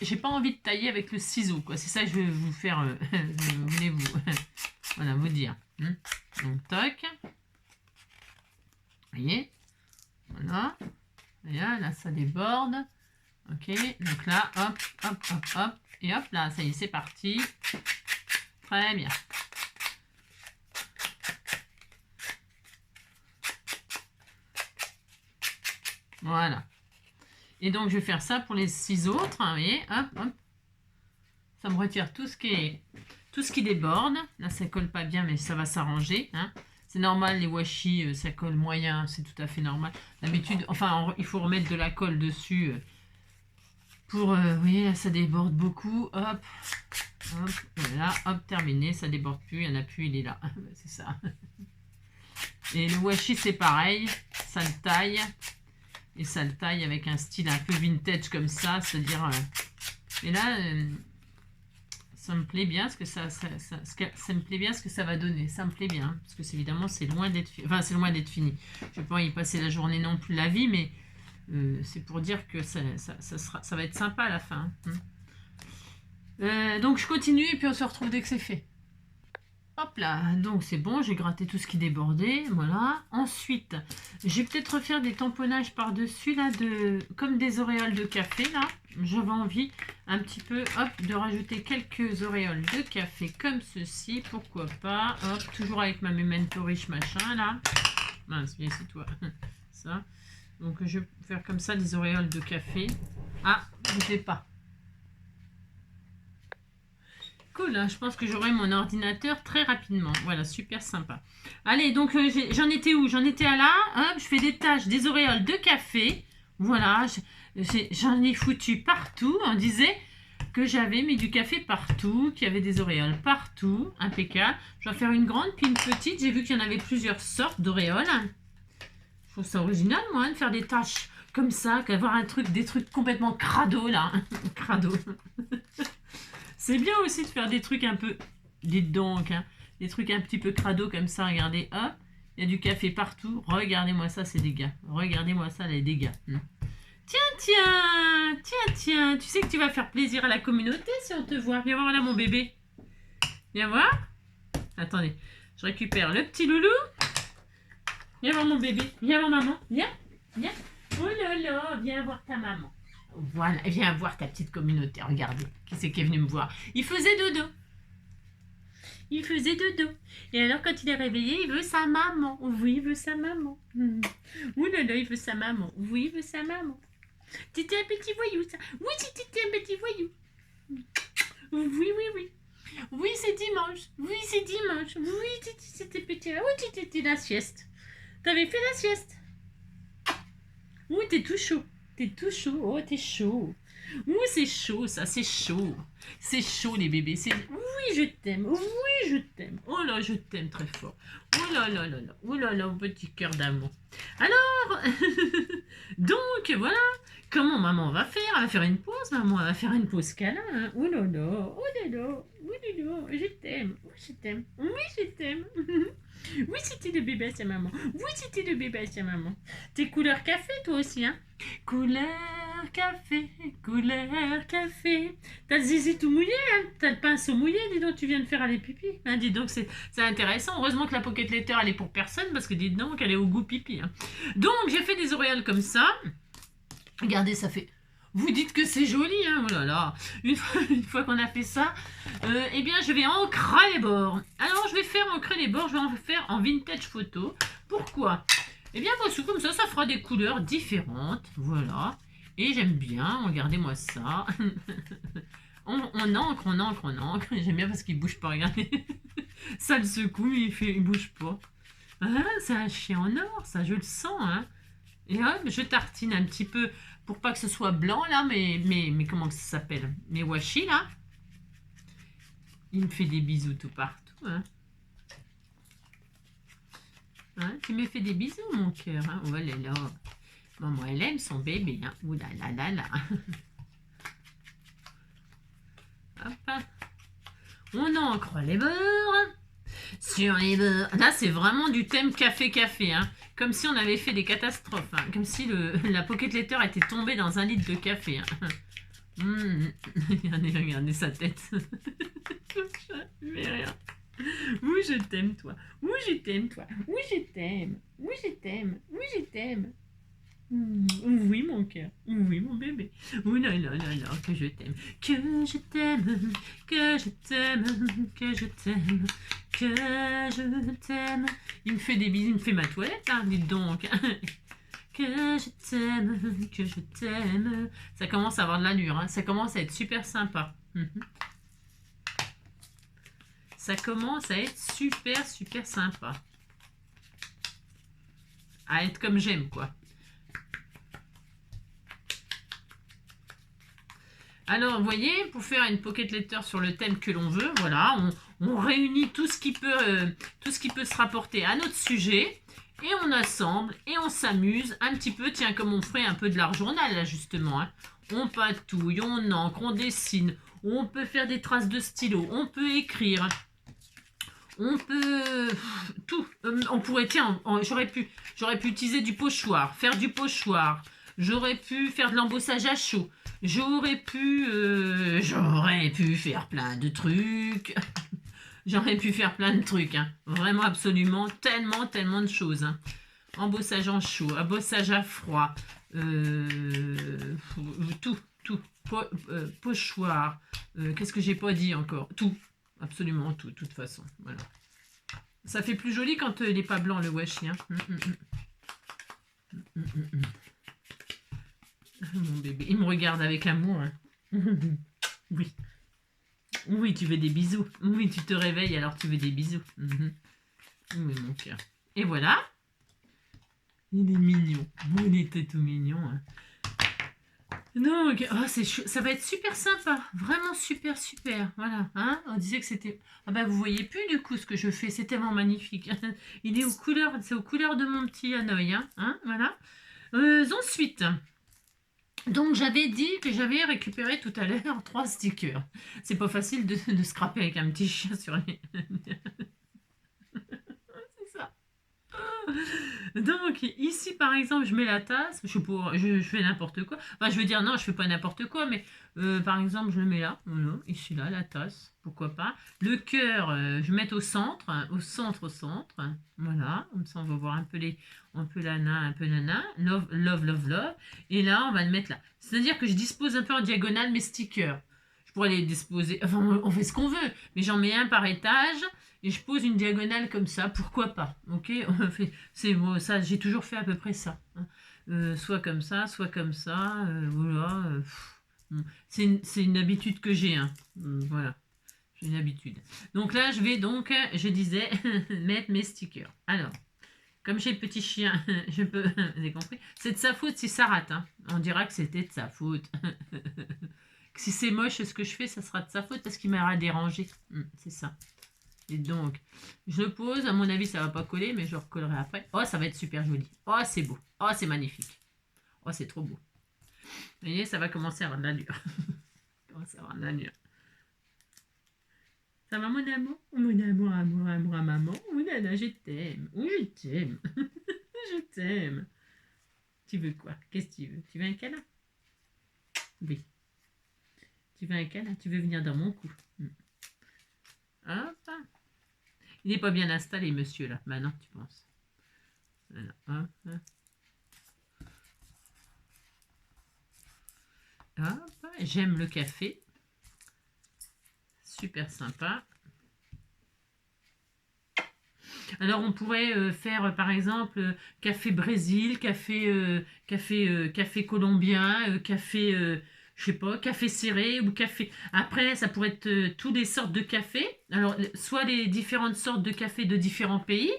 J'ai pas envie de tailler avec le ciseau, quoi. C'est ça que je vais vous faire. Voilà, vous dire. Donc, toc. Vous voyez? Voilà. Et là, ça déborde. Ok. Donc là, hop, hop, hop, hop. Et hop, là, ça y est, c'est parti. Très bien. Voilà. Et donc, je vais faire ça pour les 6 autres. Vous voyez? Hop, hop. Ça me retire tout ce qui déborde. Là, ça colle pas bien, mais ça va s'arranger. Hein. C'est normal, les washi, ça colle moyen. C'est tout à fait normal. D'habitude, enfin, il faut remettre de la colle dessus. Vous voyez, là, ça déborde beaucoup. Hop, hop, voilà, hop, terminé. Ça déborde plus, il n'y en a plus, il est là. C'est ça. Et le washi, c'est pareil. Ça le taille. Et ça le taille avec un style un peu vintage comme ça. C'est-à-dire... et là... ça me plaît bien ce que ça me plaît bien ce que ça va donner. Ça me plaît bien hein, parce que évidemment c'est loin d'être fini. Enfin c'est loin d'être fini. Je vais pas y passer la journée non plus la vie, mais c'est pour dire que ça va être sympa à la fin. Hein. Donc je continue et puis on se retrouve dès que c'est fait. Hop là, donc c'est bon, j'ai gratté tout ce qui débordait, voilà. Ensuite, je vais peut-être refaire des tamponnages par-dessus, là, comme des auréoles de café, là. J'avais envie un petit peu, hop, de rajouter quelques auréoles de café comme ceci, pourquoi pas. Hop, toujours avec ma Memento Riche machin, là. Mince, viens ici, toi. Ça. Donc, je vais faire comme ça des auréoles de café. Ah, bougez pas. Cool, hein, je pense que j'aurai mon ordinateur très rapidement. Voilà, super sympa. Allez, donc j'en étais où? J'en étais à là. Hop, je fais des taches, des auréoles de café. Voilà, j'en ai foutu partout. On disait que j'avais mis du café partout, qu'il y avait des auréoles partout. Impeccable. Je vais faire une grande puis une petite. J'ai vu qu'il y en avait plusieurs sortes d'auréoles. Je trouve ça original, moi, de faire des taches comme ça, qu'avoir des trucs complètement crado, là. Crado. C'est bien aussi de faire des trucs un peu, dites donc, hein, des trucs un petit peu crado comme ça, regardez, hop, il y a du café partout, regardez-moi ça, c'est dégâts, regardez-moi ça, les dégâts. Tiens, tu sais que tu vas faire plaisir à la communauté si on te voit, viens voir là mon bébé, viens voir, attendez, je récupère le petit loulou, viens voir mon bébé, viens voir maman, viens, oh là là, viens voir ta maman. Voilà, viens voir ta petite communauté, regardez, qui c'est qui est venu me voir. Il faisait dodo. Il faisait dodo. Et alors quand il est réveillé, il veut sa maman. Oui, il veut sa maman. Ouh là là, il veut sa maman. Oui, il veut sa maman. C'était un petit voyou, ça. Oui, c'était un petit voyou. Oui. Oui, c'est dimanche. Oui, c'est dimanche. Oui, c'était petit. Oui, c'était la sieste. T'avais fait la sieste. Oui, t'es tout chaud. T'es tout chaud. Oh, t'es chaud. Oui, c'est chaud, ça. C'est chaud. C'est chaud, les bébés. Oui, je t'aime. Oui, je t'aime. Oh là, je t'aime très fort. Oh là là là là. Oh là là, petit cœur d'amour. Alors, donc, voilà. Comment maman va faire? Elle va faire une pause, maman. Elle va faire une pause câlin. Hein. Oh là là. Oh là là. Oh là là. Je t'aime. Oui, je t'aime. Oui, je t'aime. Oui, c'était le bébé à sa maman. Oui, c'était le bébé à sa maman. T'es couleur café, toi aussi, hein? Couleur café, couleur café. T'as le zizi tout mouillé, hein? T'as le pinceau mouillé, dis donc, tu viens de faire aller pipi. Hein, dis donc, c'est intéressant. Heureusement que la pocket letter, elle est pour personne, parce que dis donc, elle est au goût pipi. Hein. Donc, j'ai fait des auréoles comme ça. Regardez, ça fait... Vous dites que c'est joli, hein? Oh là là. Une fois qu'on a fait ça, eh bien, je vais ancrer les bords. Alors, je vais faire ancrer les bords, je vais en faire en vintage photo. Pourquoi? Eh bien, voici, comme ça fera des couleurs différentes. Voilà. Et j'aime bien, regardez-moi ça. on encre. J'aime bien parce qu'il bouge pas, regardez. Ça le secoue, mais il bouge pas. Ah, c'est un chien en or, ça, je le sens, hein. Et hop, je tartine un petit peu pour pas que ce soit blanc là, mais comment ça s'appelle? Mes washi là. Il me fait des bisous tout partout. Hein. Hein, tu me fais des bisous mon cœur. Hein. Oh là là. Maman elle aime son bébé. Hein. Ouh là là là là. Hop. Hein. On encre les bords. Sur les bords. Là c'est vraiment du thème café. Hein. Comme si on avait fait des catastrophes. Hein. Comme si la pocket letter était tombée dans un litre de café. Hein. Regardez sa tête. Mais rien. Oui, je t'aime, toi. Oui, je t'aime, toi. Oui, je t'aime. Oui, je t'aime. Oui, je t'aime. Oui, mon cœur. Oui, mon bébé. Oh là là là là, que je t'aime. Que je t'aime. Que je t'aime. Que je t'aime. Que je t'aime. Il me fait des bisous, il me fait ma toilette, hein, dites donc. Que je t'aime. Ça commence à avoir de l'allure, hein. Ça commence à être super sympa. Ça commence à être super sympa. À être comme j'aime, quoi. Alors, vous voyez, pour faire une pocket letter sur le thème que l'on veut, voilà, on réunit tout ce qui peut se rapporter à notre sujet. Et on assemble et on s'amuse un petit peu, tiens, comme on ferait un peu de l'art journal, là, justement. Hein. On patouille, on encre, on dessine, on peut faire des traces de stylo, on peut écrire, on peut... tout. On pourrait, tiens, j'aurais pu utiliser du pochoir, faire du pochoir. J'aurais pu faire de l'embossage à chaud. J'aurais pu faire plein de trucs. J'aurais pu faire plein de trucs, hein. Vraiment, absolument, tellement, tellement de choses, hein. Embossage en chaud, embossage à froid, tout, tout, pochoir, qu'est-ce que j'ai pas dit encore? Tout, absolument tout, de toute façon, voilà. Ça fait plus joli quand il n'est pas blanc, le washi, hein. Mon bébé, il me regarde avec amour, hein. Oui. Oui, tu veux des bisous. Oui, tu te réveilles, alors tu veux des bisous. Oui, mon cœur. Et voilà. Il est mignon. Il était tout mignon, hein. Donc, oh, ça va être super sympa. Vraiment super, super. Voilà. Hein, on disait que c'était... Ah bah, vous voyez plus, du coup, ce que je fais. C'est tellement magnifique. Il est aux couleurs... C'est aux couleurs de mon petit Hanoï, hein, voilà. Ensuite... Donc j'avais dit que j'avais récupéré tout à l'heure 3 stickers. C'est pas facile de scraper avec un petit chien sur les... C'est ça. Donc ici par exemple je mets la tasse, je fais n'importe quoi. Enfin je veux dire non je fais pas n'importe quoi mais par exemple je le mets là, voilà, ici là la tasse, pourquoi pas. Le cœur je mets au centre, voilà, comme ça on va voir un peu un peu nana, love, love, love, love. Et là on va le mettre là. C'est-à-dire que je dispose un peu en diagonale mes stickers. Je pourrais les disposer, enfin on fait ce qu'on veut, mais j'en mets un par étage. Et je pose une diagonale comme ça, pourquoi pas, ok. C'est bon, ça, j'ai toujours fait à peu près ça, hein. Soit comme ça, voilà. C'est une habitude que j'ai, hein. Voilà, j'ai une habitude. Donc là, je vais donc, je disais, mettre mes stickers. Alors, comme j'ai le petit chien, je peux, vous avez compris, c'est de sa faute si ça rate, hein. On dira que c'était de sa faute. Si c'est moche ce que je fais, ça sera de sa faute parce qu'il m'aura dérangé, c'est ça. Et donc, je le pose. À mon avis, ça va pas coller, mais je le recollerai après. Oh, ça va être super joli. Oh, c'est beau. Oh, c'est magnifique. Oh, c'est trop beau. Vous voyez, ça va commencer à avoir de l'allure. Ça commence à avoir de l'allure. Ça va, mon amour? Mon amour, amour, amour à maman. Oh, nana, je t'aime. Oui, je t'aime. Je t'aime. Tu veux quoi? Qu'est-ce que tu veux? Tu veux un câlin? Oui. Tu veux un câlin? Tu veux venir dans mon cou? Hop. Il n'est pas bien installé, monsieur, là. Maintenant, tu penses. Voilà. Hop. Hop. J'aime le café. Super sympa. Alors, on pourrait faire, par exemple, café Brésil, café colombien, café... je sais pas, café serré ou café... Après, ça pourrait être toutes les sortes de café. Alors, soit les différentes sortes de café de différents pays,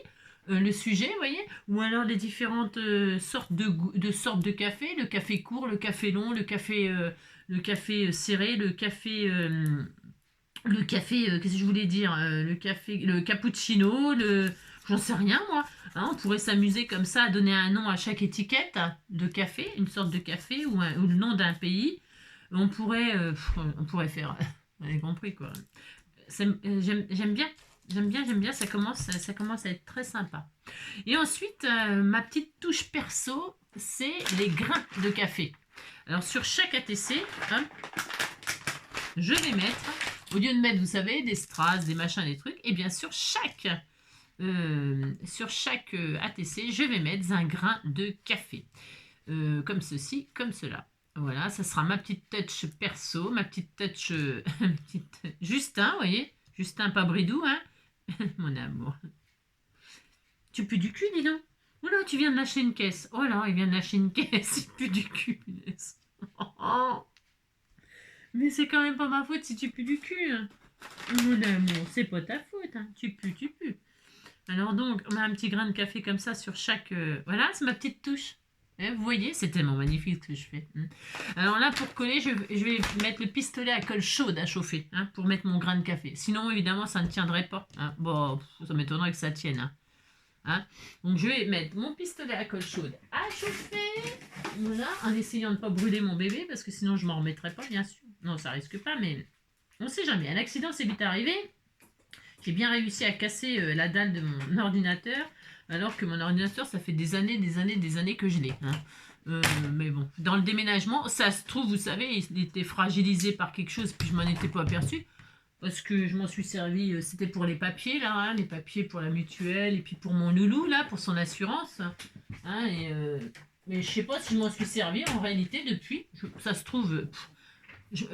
le sujet, vous voyez, ou alors les différentes sortes de café, le café court, le café long, le café serré, le café... qu'est-ce que je voulais dire, le cappuccino, j'en sais rien moi. Hein, on pourrait s'amuser comme ça à donner un nom à chaque étiquette de café, une sorte de café ou le nom d'un pays. On pourrait faire, vous avez compris quoi. J'aime bien, ça commence à être très sympa. Et ensuite, ma petite touche perso, c'est les grains de café. Alors sur chaque ATC, hein, je vais mettre, au lieu de mettre, vous savez, des strass, des machins, des trucs, et bien sur chaque ATC, je vais mettre un grain de café. Comme ceci, comme cela. Voilà, ça sera ma petite touch perso, ma petite touch Justin, vous voyez, Justin pas bridou, hein. Mon amour. Tu pues du cul, dis donc. Oh là, tu viens de lâcher une caisse. Oh là, il vient de lâcher une caisse, il pue du cul. Oh. Mais c'est quand même pas ma faute si tu pues du cul. Hein. Mon amour, c'est pas ta faute. Hein. Tu pues, tu pues. Alors donc, on a un petit grain de café comme ça sur chaque... Voilà, c'est ma petite touche. Vous voyez, c'est tellement magnifique ce que je fais. Alors là, pour coller, je vais mettre le pistolet à colle chaude à chauffer, hein, pour mettre mon grain de café. Sinon, évidemment, ça ne tiendrait pas. Hein. Bon, ça m'étonnerait que ça tienne. Hein. Hein. Donc, je vais mettre mon pistolet à colle chaude à chauffer. Voilà, en essayant de ne pas brûler mon bébé, parce que sinon, je m'en remettrai pas, bien sûr. Non, ça risque pas, mais on ne sait jamais. Un accident s'est vite arrivé. J'ai bien réussi à casser la dalle de mon ordinateur. Alors que mon ordinateur, ça fait des années que je l'ai. Hein. Mais bon, dans le déménagement, ça se trouve, vous savez, il était fragilisé par quelque chose, puis je m'en étais pas aperçu. parce que je m'en suis servi, c'était pour les papiers là, hein, les papiers pour la mutuelle et puis pour mon loulou là, pour son assurance. Hein, mais je sais pas si je m'en suis servi en réalité depuis. Ça se trouve,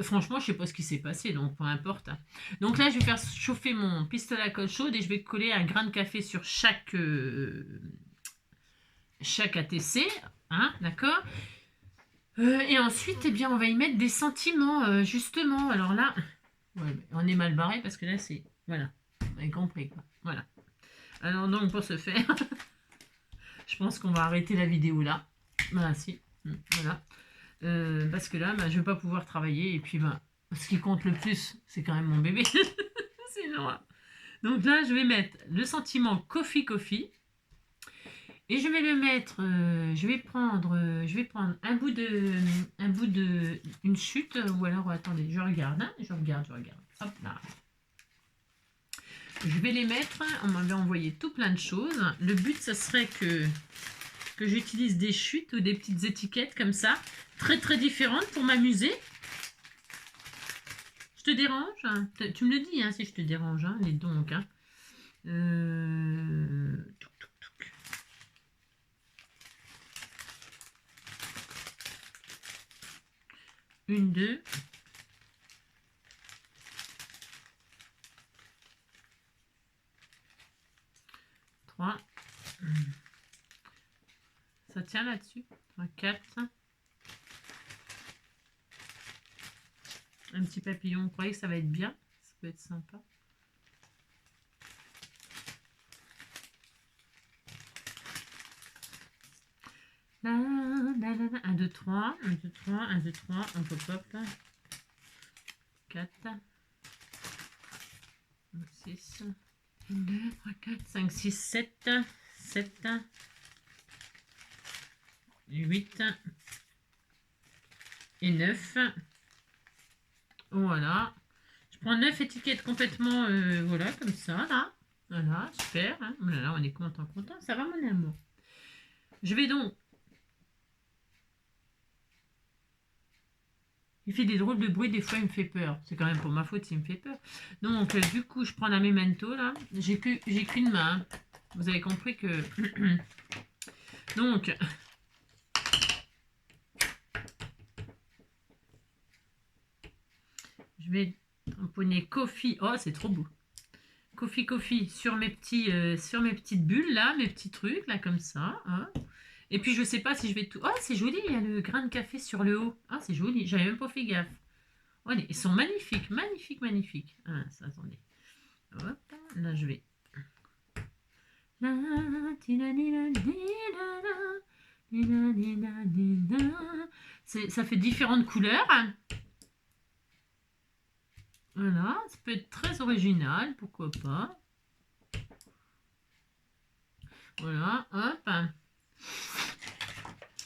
franchement, je sais pas ce qui s'est passé, donc peu importe. Hein. Donc là, je vais faire chauffer mon pistolet à colle chaude et je vais coller un grain de café sur chaque ATC, hein, d'accord. Et ensuite, eh bien, on va y mettre des sentiments, justement. Alors là, ouais, on est mal barré parce que là, c'est... Voilà, vous avez compris, quoi. Voilà. Alors donc, pour ce faire, je pense qu'on va arrêter la vidéo là. Voilà, si. Voilà. Parce que là, je ne vais pas pouvoir travailler. Et puis, ce qui compte le plus, c'est quand même mon bébé. Sinon... Donc là, je vais mettre le sentiment Coffee Coffee. Et je vais le mettre, je vais prendre une chute, ou alors, attendez, je regarde, hein, je regarde. Hop là. Je vais les mettre, on m'avait envoyé tout plein de choses. Le but, ça serait que j'utilise des chutes ou des petites étiquettes comme ça, très très différentes pour m'amuser. Je te dérange hein? Tu me le dis hein, si je te dérange, hein, les donc. Hein. Une, deux. Trois. Ça tient là-dessus. 3, 4. Un petit papillon. Vous croyez que ça va être bien? Ça peut être sympa. La, la, la, la. 1, 2, 3. 1, 2, 3. 1, 2, 3. On peut pop. 4. 6. 1, 2, 3, 4, 5, 6, 7. 7. 8. Et 9. Voilà. Je prends 9 étiquettes complètement, voilà, comme ça, là. Voilà, super. Hein. Voilà, on est content. Ça va, mon amour. Je vais donc... Il fait des drôles de bruit, des fois il me fait peur. C'est quand même pour ma faute s'il me fait peur. Donc, du coup, je prends la memento, là. J'ai qu'une main. Vous avez compris que... Donc... Je vais tamponner Coffee. Oh, c'est trop beau. Coffee sur mes petites bulles, là, mes petits trucs, là, comme ça. Hein. Et puis, je sais pas si je vais tout... Oh, c'est joli, il y a le grain de café sur le haut. Ah, c'est joli, j'avais même pas fait gaffe. Oh, ils sont magnifiques, magnifiques, magnifiques. Ah, ça, attendez. Hop, là, je vais... Ça fait différentes couleurs. Voilà, ça peut être très original, pourquoi pas. Voilà, hop.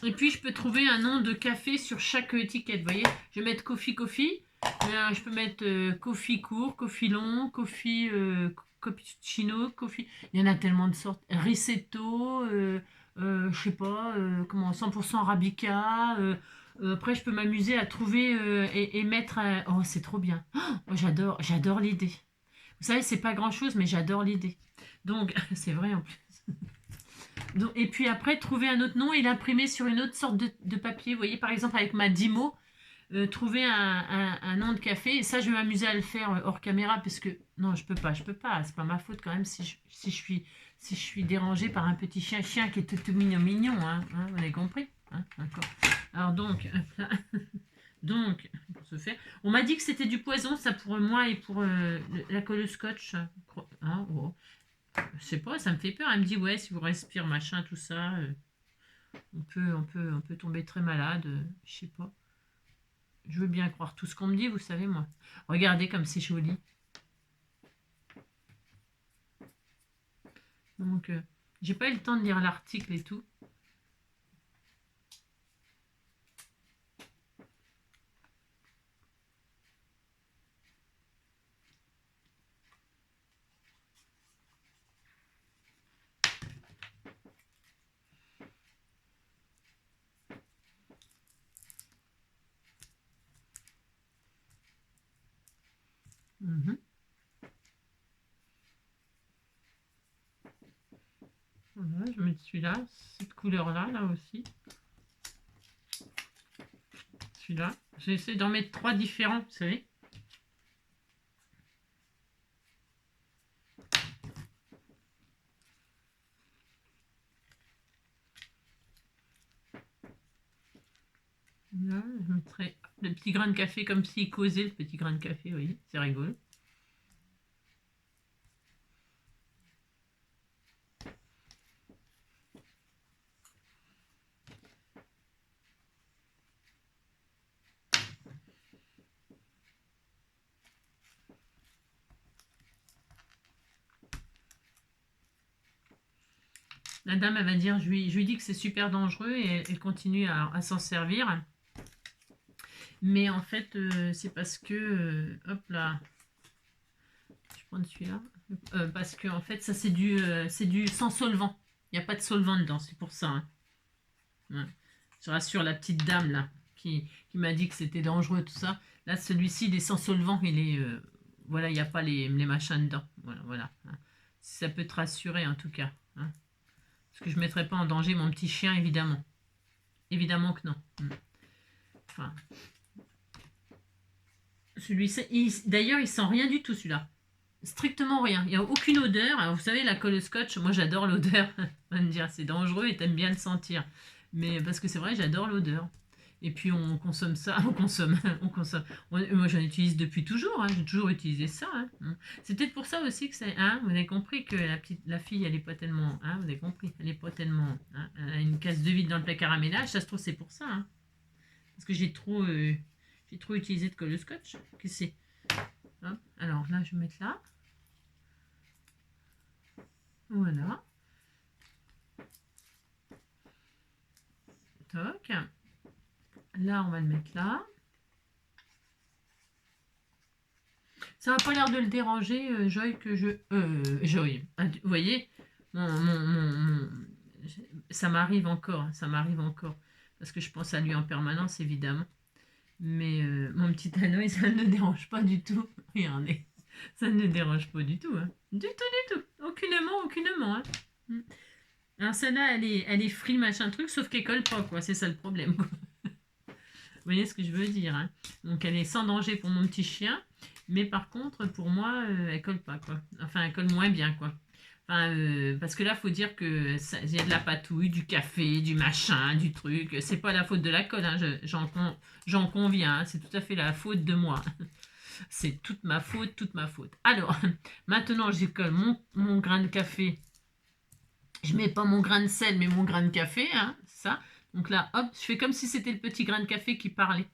Et puis, je peux trouver un nom de café sur chaque étiquette. Vous voyez, je vais mettre Coffee Coffee. Je peux mettre Coffee court, Coffee long, Coffee cappuccino, Coffee. Il y en a tellement de sortes. Ristretto, je sais pas, comment, 100% Arabica. Après, je peux m'amuser à trouver et mettre... Oh, c'est trop bien. Oh, j'adore l'idée. Vous savez, c'est pas grand-chose, mais j'adore l'idée. Donc, c'est vrai en plus. Donc, et puis après, trouver un autre nom et l'imprimer sur une autre sorte de papier. Vous voyez, par exemple, avec ma Dymo, trouver un nom de café. Et ça, je vais m'amuser à le faire hors caméra parce que... Non, je peux pas. C'est pas ma faute quand même si je suis dérangée par un petit chien qui est tout mignon. Hein, vous avez compris hein, d'accord. Alors donc... Donc, pour ce faire, on m'a dit que c'était du poison, ça pour moi et pour la colle scotch. Hein, oh. Je sais pas, ça me fait peur. Elle me dit, ouais, si vous respirez, machin, tout ça, on peut tomber très malade. Je sais pas. Je veux bien croire tout ce qu'on me dit, vous savez, moi. Regardez comme c'est joli. Donc, j'ai pas eu le temps de lire l'article et tout. celui-là, cette couleur-là, là aussi. Celui-là. J'ai essayé d'en mettre 3 différents, vous savez. Là, je mettrai le petit grain de café comme s'il causait, le petit grain de café, vous voyez, c'est rigolo. La dame, elle va dire, je lui dis que c'est super dangereux et elle continue à s'en servir. Mais en fait, c'est parce que, hop là, je prends celui-là, parce que en fait, ça c'est du sans solvant. Il n'y a pas de solvant dedans, c'est pour ça. Hein. Ouais. Je rassure la petite dame là, qui m'a dit que c'était dangereux tout ça. Là, celui-ci, il est sans solvant, il est, voilà, il n'y a pas les machins dedans. Voilà, voilà. Hein. Ça peut te rassurer en tout cas. Hein. Parce que je ne mettrai pas en danger mon petit chien, évidemment. Évidemment que non. Enfin, celui-ci, d'ailleurs, il sent rien du tout, celui-là. Strictement rien. Il n'y a aucune odeur. Alors, vous savez, la colle scotch, moi, j'adore l'odeur. On va me dire, c'est dangereux et t'aimes bien le sentir. Mais parce que c'est vrai, j'adore l'odeur. Et puis, on consomme ça. On consomme. Moi, j'en utilise depuis toujours. Hein. J'ai toujours utilisé ça. Hein. C'est peut-être pour ça aussi que c'est... Hein, vous avez compris que la fille, elle n'est pas tellement... Hein, vous avez compris, elle n'est pas tellement... Hein, elle a une casse de vide dans le placard à ménage. Ça se trouve, c'est pour ça. Hein. Parce que j'ai trop utilisé de colle scotch. Qu'est-ce que c'est? Alors là, je vais mettre là. Voilà. Toc. Là, on va le mettre là. Ça n'a pas l'air de le déranger, Joy, que je... Joy. Vous voyez, ça m'arrive encore. Ça m'arrive encore. Parce que je pense à lui en permanence, évidemment. Mais mon petit anneau, ça ne le dérange pas du tout. Regardez. Ça ne le dérange pas du tout. Hein. Du tout. Aucunement. Hein. Alors celle-là, elle est free, machin truc, sauf qu'elle colle pas, quoi. C'est ça le problème, quoi. Vous voyez ce que je veux dire, hein. Donc elle est sans danger pour mon petit chien, mais par contre, pour moi, elle colle pas, quoi. Enfin, elle colle moins bien, quoi. Enfin, parce que là, il faut dire que il y a de la patouille, du café, du machin, du truc. C'est pas la faute de la colle, hein. J'en conviens, hein. C'est tout à fait la faute de moi. C'est toute ma faute. Alors, maintenant, je colle mon grain de café. Je mets pas mon grain de sel, mais mon grain de café, hein, ça. Donc là, hop, je fais comme si c'était le petit grain de café qui parlait.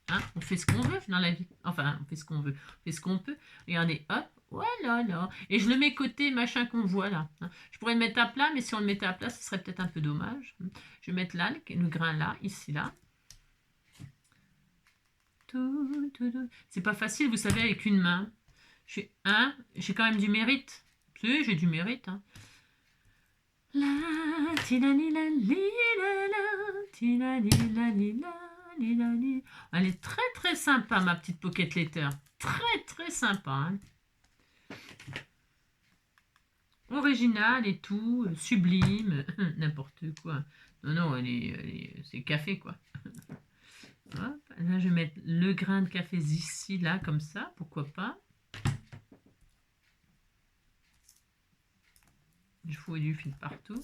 Hein, on fait ce qu'on veut dans la vie. Enfin, on fait ce qu'on veut. On fait ce qu'on peut. Regardez, hop, voilà, là. Et je le mets côté machin qu'on voit là. Hein. Je pourrais le mettre à plat, mais si on le mettait à plat, ce serait peut-être un peu dommage. Je vais mettre là, le grain là, ici, là. C'est pas facile, vous savez, avec une main. J'ai quand même du mérite. Si, j'ai du mérite. Hein. Elle est très sympa, ma petite pocket letter. Très sympa. Hein. Original et tout, sublime, n'importe quoi. Non, c'est café, quoi. Hop, là, je vais mettre le grain de café ici, là, comme ça, pourquoi pas. Je fous du fil partout.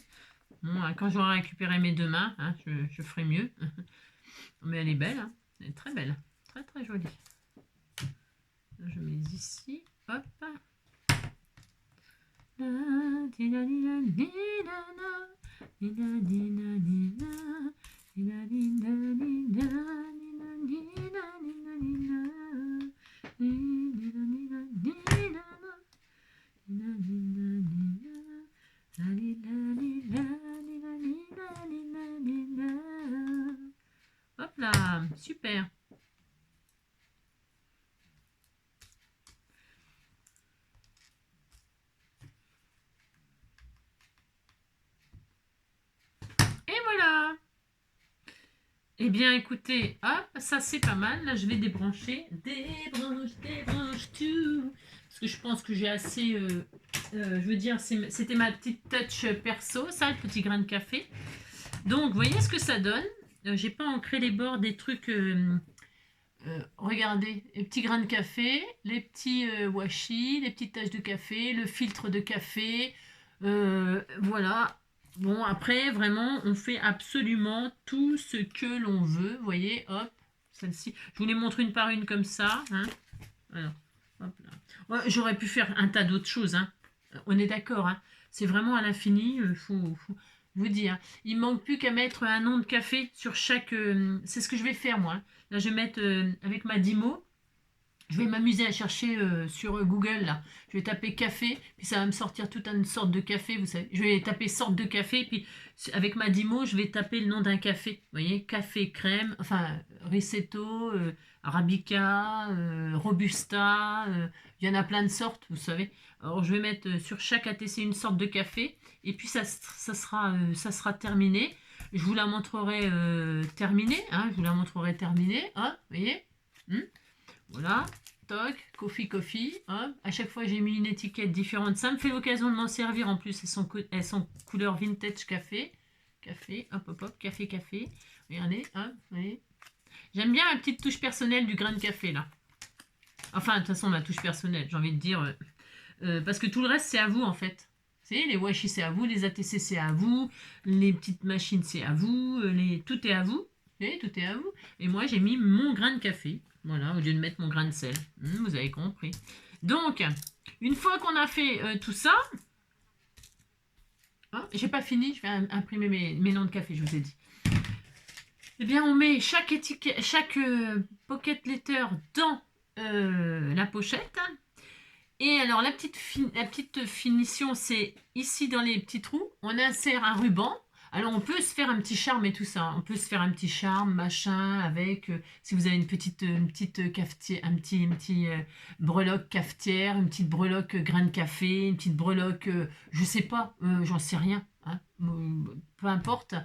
Bon, quand j'aurai récupéré mes 2 mains, hein, je ferai mieux. Mais elle est belle, hein. Elle est très belle, très jolie. Je mets ici, hop. Hop là, super. Et voilà. Eh bien, écoutez, hop, ça c'est pas mal. Là, je vais débrancher. Débranche tout. Parce que je pense que j'ai assez je veux dire, c'était ma petite touch perso, ça, le petit grain de café. Donc, voyez ce que ça donne. J'ai pas ancré les bords des trucs. Regardez, les petits grains de café, les petits washi, les petites taches de café, le filtre de café. Voilà. Bon, après, vraiment, on fait absolument tout ce que l'on veut. Vous voyez, hop, celle-ci. Je vous les montre une par une comme ça. Hein. Alors, hop là. Ouais, j'aurais pu faire un tas d'autres choses. Hein. On est d'accord. Hein. C'est vraiment à l'infini. Faut vous dire. Il ne manque plus qu'à mettre un nom de café sur chaque... c'est ce que je vais faire, moi. Là, je vais mettre avec ma Dimo. Je vais m'amuser à chercher sur Google, là. Je vais taper café, puis ça va me sortir toute une sorte de café, vous savez. Je vais taper sorte de café, puis avec ma Dimo, je vais taper le nom d'un café. Vous voyez, café crème, enfin, Ristretto, Arabica, Robusta, il y en a plein de sortes, vous savez. Alors, je vais mettre sur chaque ATC une sorte de café, et puis ça sera terminé. Je vous la montrerai terminée, hein, je vous la montrerai terminée, hein, vous voyez. Voilà, toc, coffee, hop. À chaque fois, j'ai mis une étiquette différente. Ça me fait l'occasion de m'en servir. En plus, elles sont couleur vintage café. Café, hop, café. Regardez, hop, voyez. J'aime bien la petite touche personnelle du grain de café, là. Enfin, de toute façon, ma touche personnelle, j'ai envie de dire. Parce que tout le reste, c'est à vous, en fait. Vous savez, les washi, c'est à vous. Les ATC, c'est à vous. Les petites machines, c'est à vous. Tout est à vous. Vous voyez, tout est à vous. Et moi, j'ai mis mon grain de café. Voilà, au lieu de mettre mon grain de sel. Vous avez compris. Donc, une fois qu'on a fait tout ça, hein, j'ai pas fini, je vais imprimer mes noms de café, je vous ai dit. Eh bien, on met chaque étiquette, chaque pocket letter dans la pochette. Et alors, la petite finition, c'est ici dans les petits trous, on insère un ruban. Alors, on peut se faire un petit charme et tout ça. On peut se faire un petit charme, machin, avec... si vous avez une petite cafetière, un petit breloque cafetière, une petite breloque grain de café, une petite breloque... je sais pas, j'en sais rien. Hein, peu importe.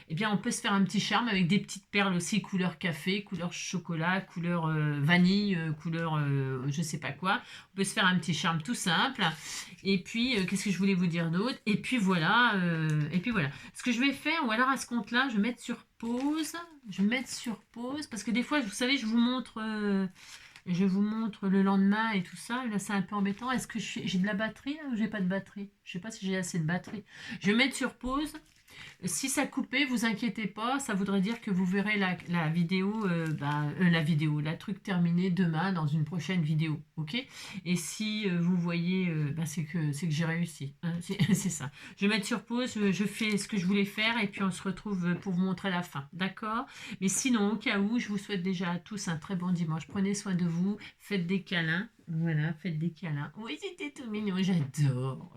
Eh bien, on peut se faire un petit charme avec des petites perles aussi, couleur café, couleur chocolat, couleur vanille, couleur je sais pas quoi. On peut se faire un petit charme tout simple. Et puis, qu'est-ce que je voulais vous dire d'autre? Et puis voilà. Ce que je vais faire, ou alors à ce compte-là, je vais mettre sur pause. Je vais mettre sur pause parce que des fois, vous savez, je vous montre le lendemain et tout ça. Là, c'est un peu embêtant. Est-ce que j'ai de la batterie là, ou j'ai pas de batterie? Je sais pas si j'ai assez de batterie. Je vais mettre sur pause. Si ça coupait, vous inquiétez pas, ça voudrait dire que vous verrez la vidéo, la truc terminée demain dans une prochaine vidéo, ok? Et si vous voyez, c'est que j'ai réussi, hein, c'est ça. Je vais mettre sur pause, je fais ce que je voulais faire et puis on se retrouve pour vous montrer la fin, d'accord? Mais sinon, au cas où, je vous souhaite déjà à tous un très bon dimanche. Prenez soin de vous, faites des câlins, voilà, faites des câlins. Oui, c'était tout mignon, j'adore.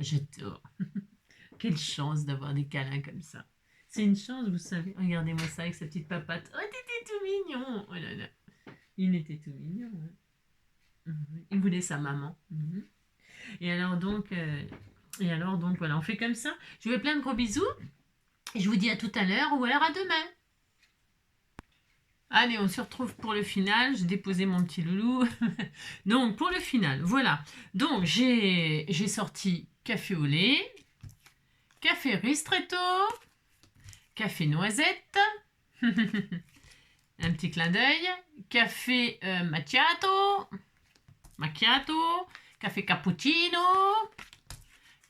Quelle chance d'avoir des câlins comme ça. C'est une chance, vous savez. Regardez-moi ça avec sa petite papate. Oh, t'étais tout mignon. Oh là là. Il était tout mignon. Hein. Il voulait sa maman. Et alors donc, voilà, on fait comme ça. Je vous fais plein de gros bisous. Et je vous dis à tout à l'heure ou alors à demain. Allez, on se retrouve pour le final. J'ai déposé mon petit loulou. Donc, pour le final, voilà. Donc, j'ai sorti café au lait, café ristretto, café noisette, un petit clin d'œil, café macchiato, café cappuccino,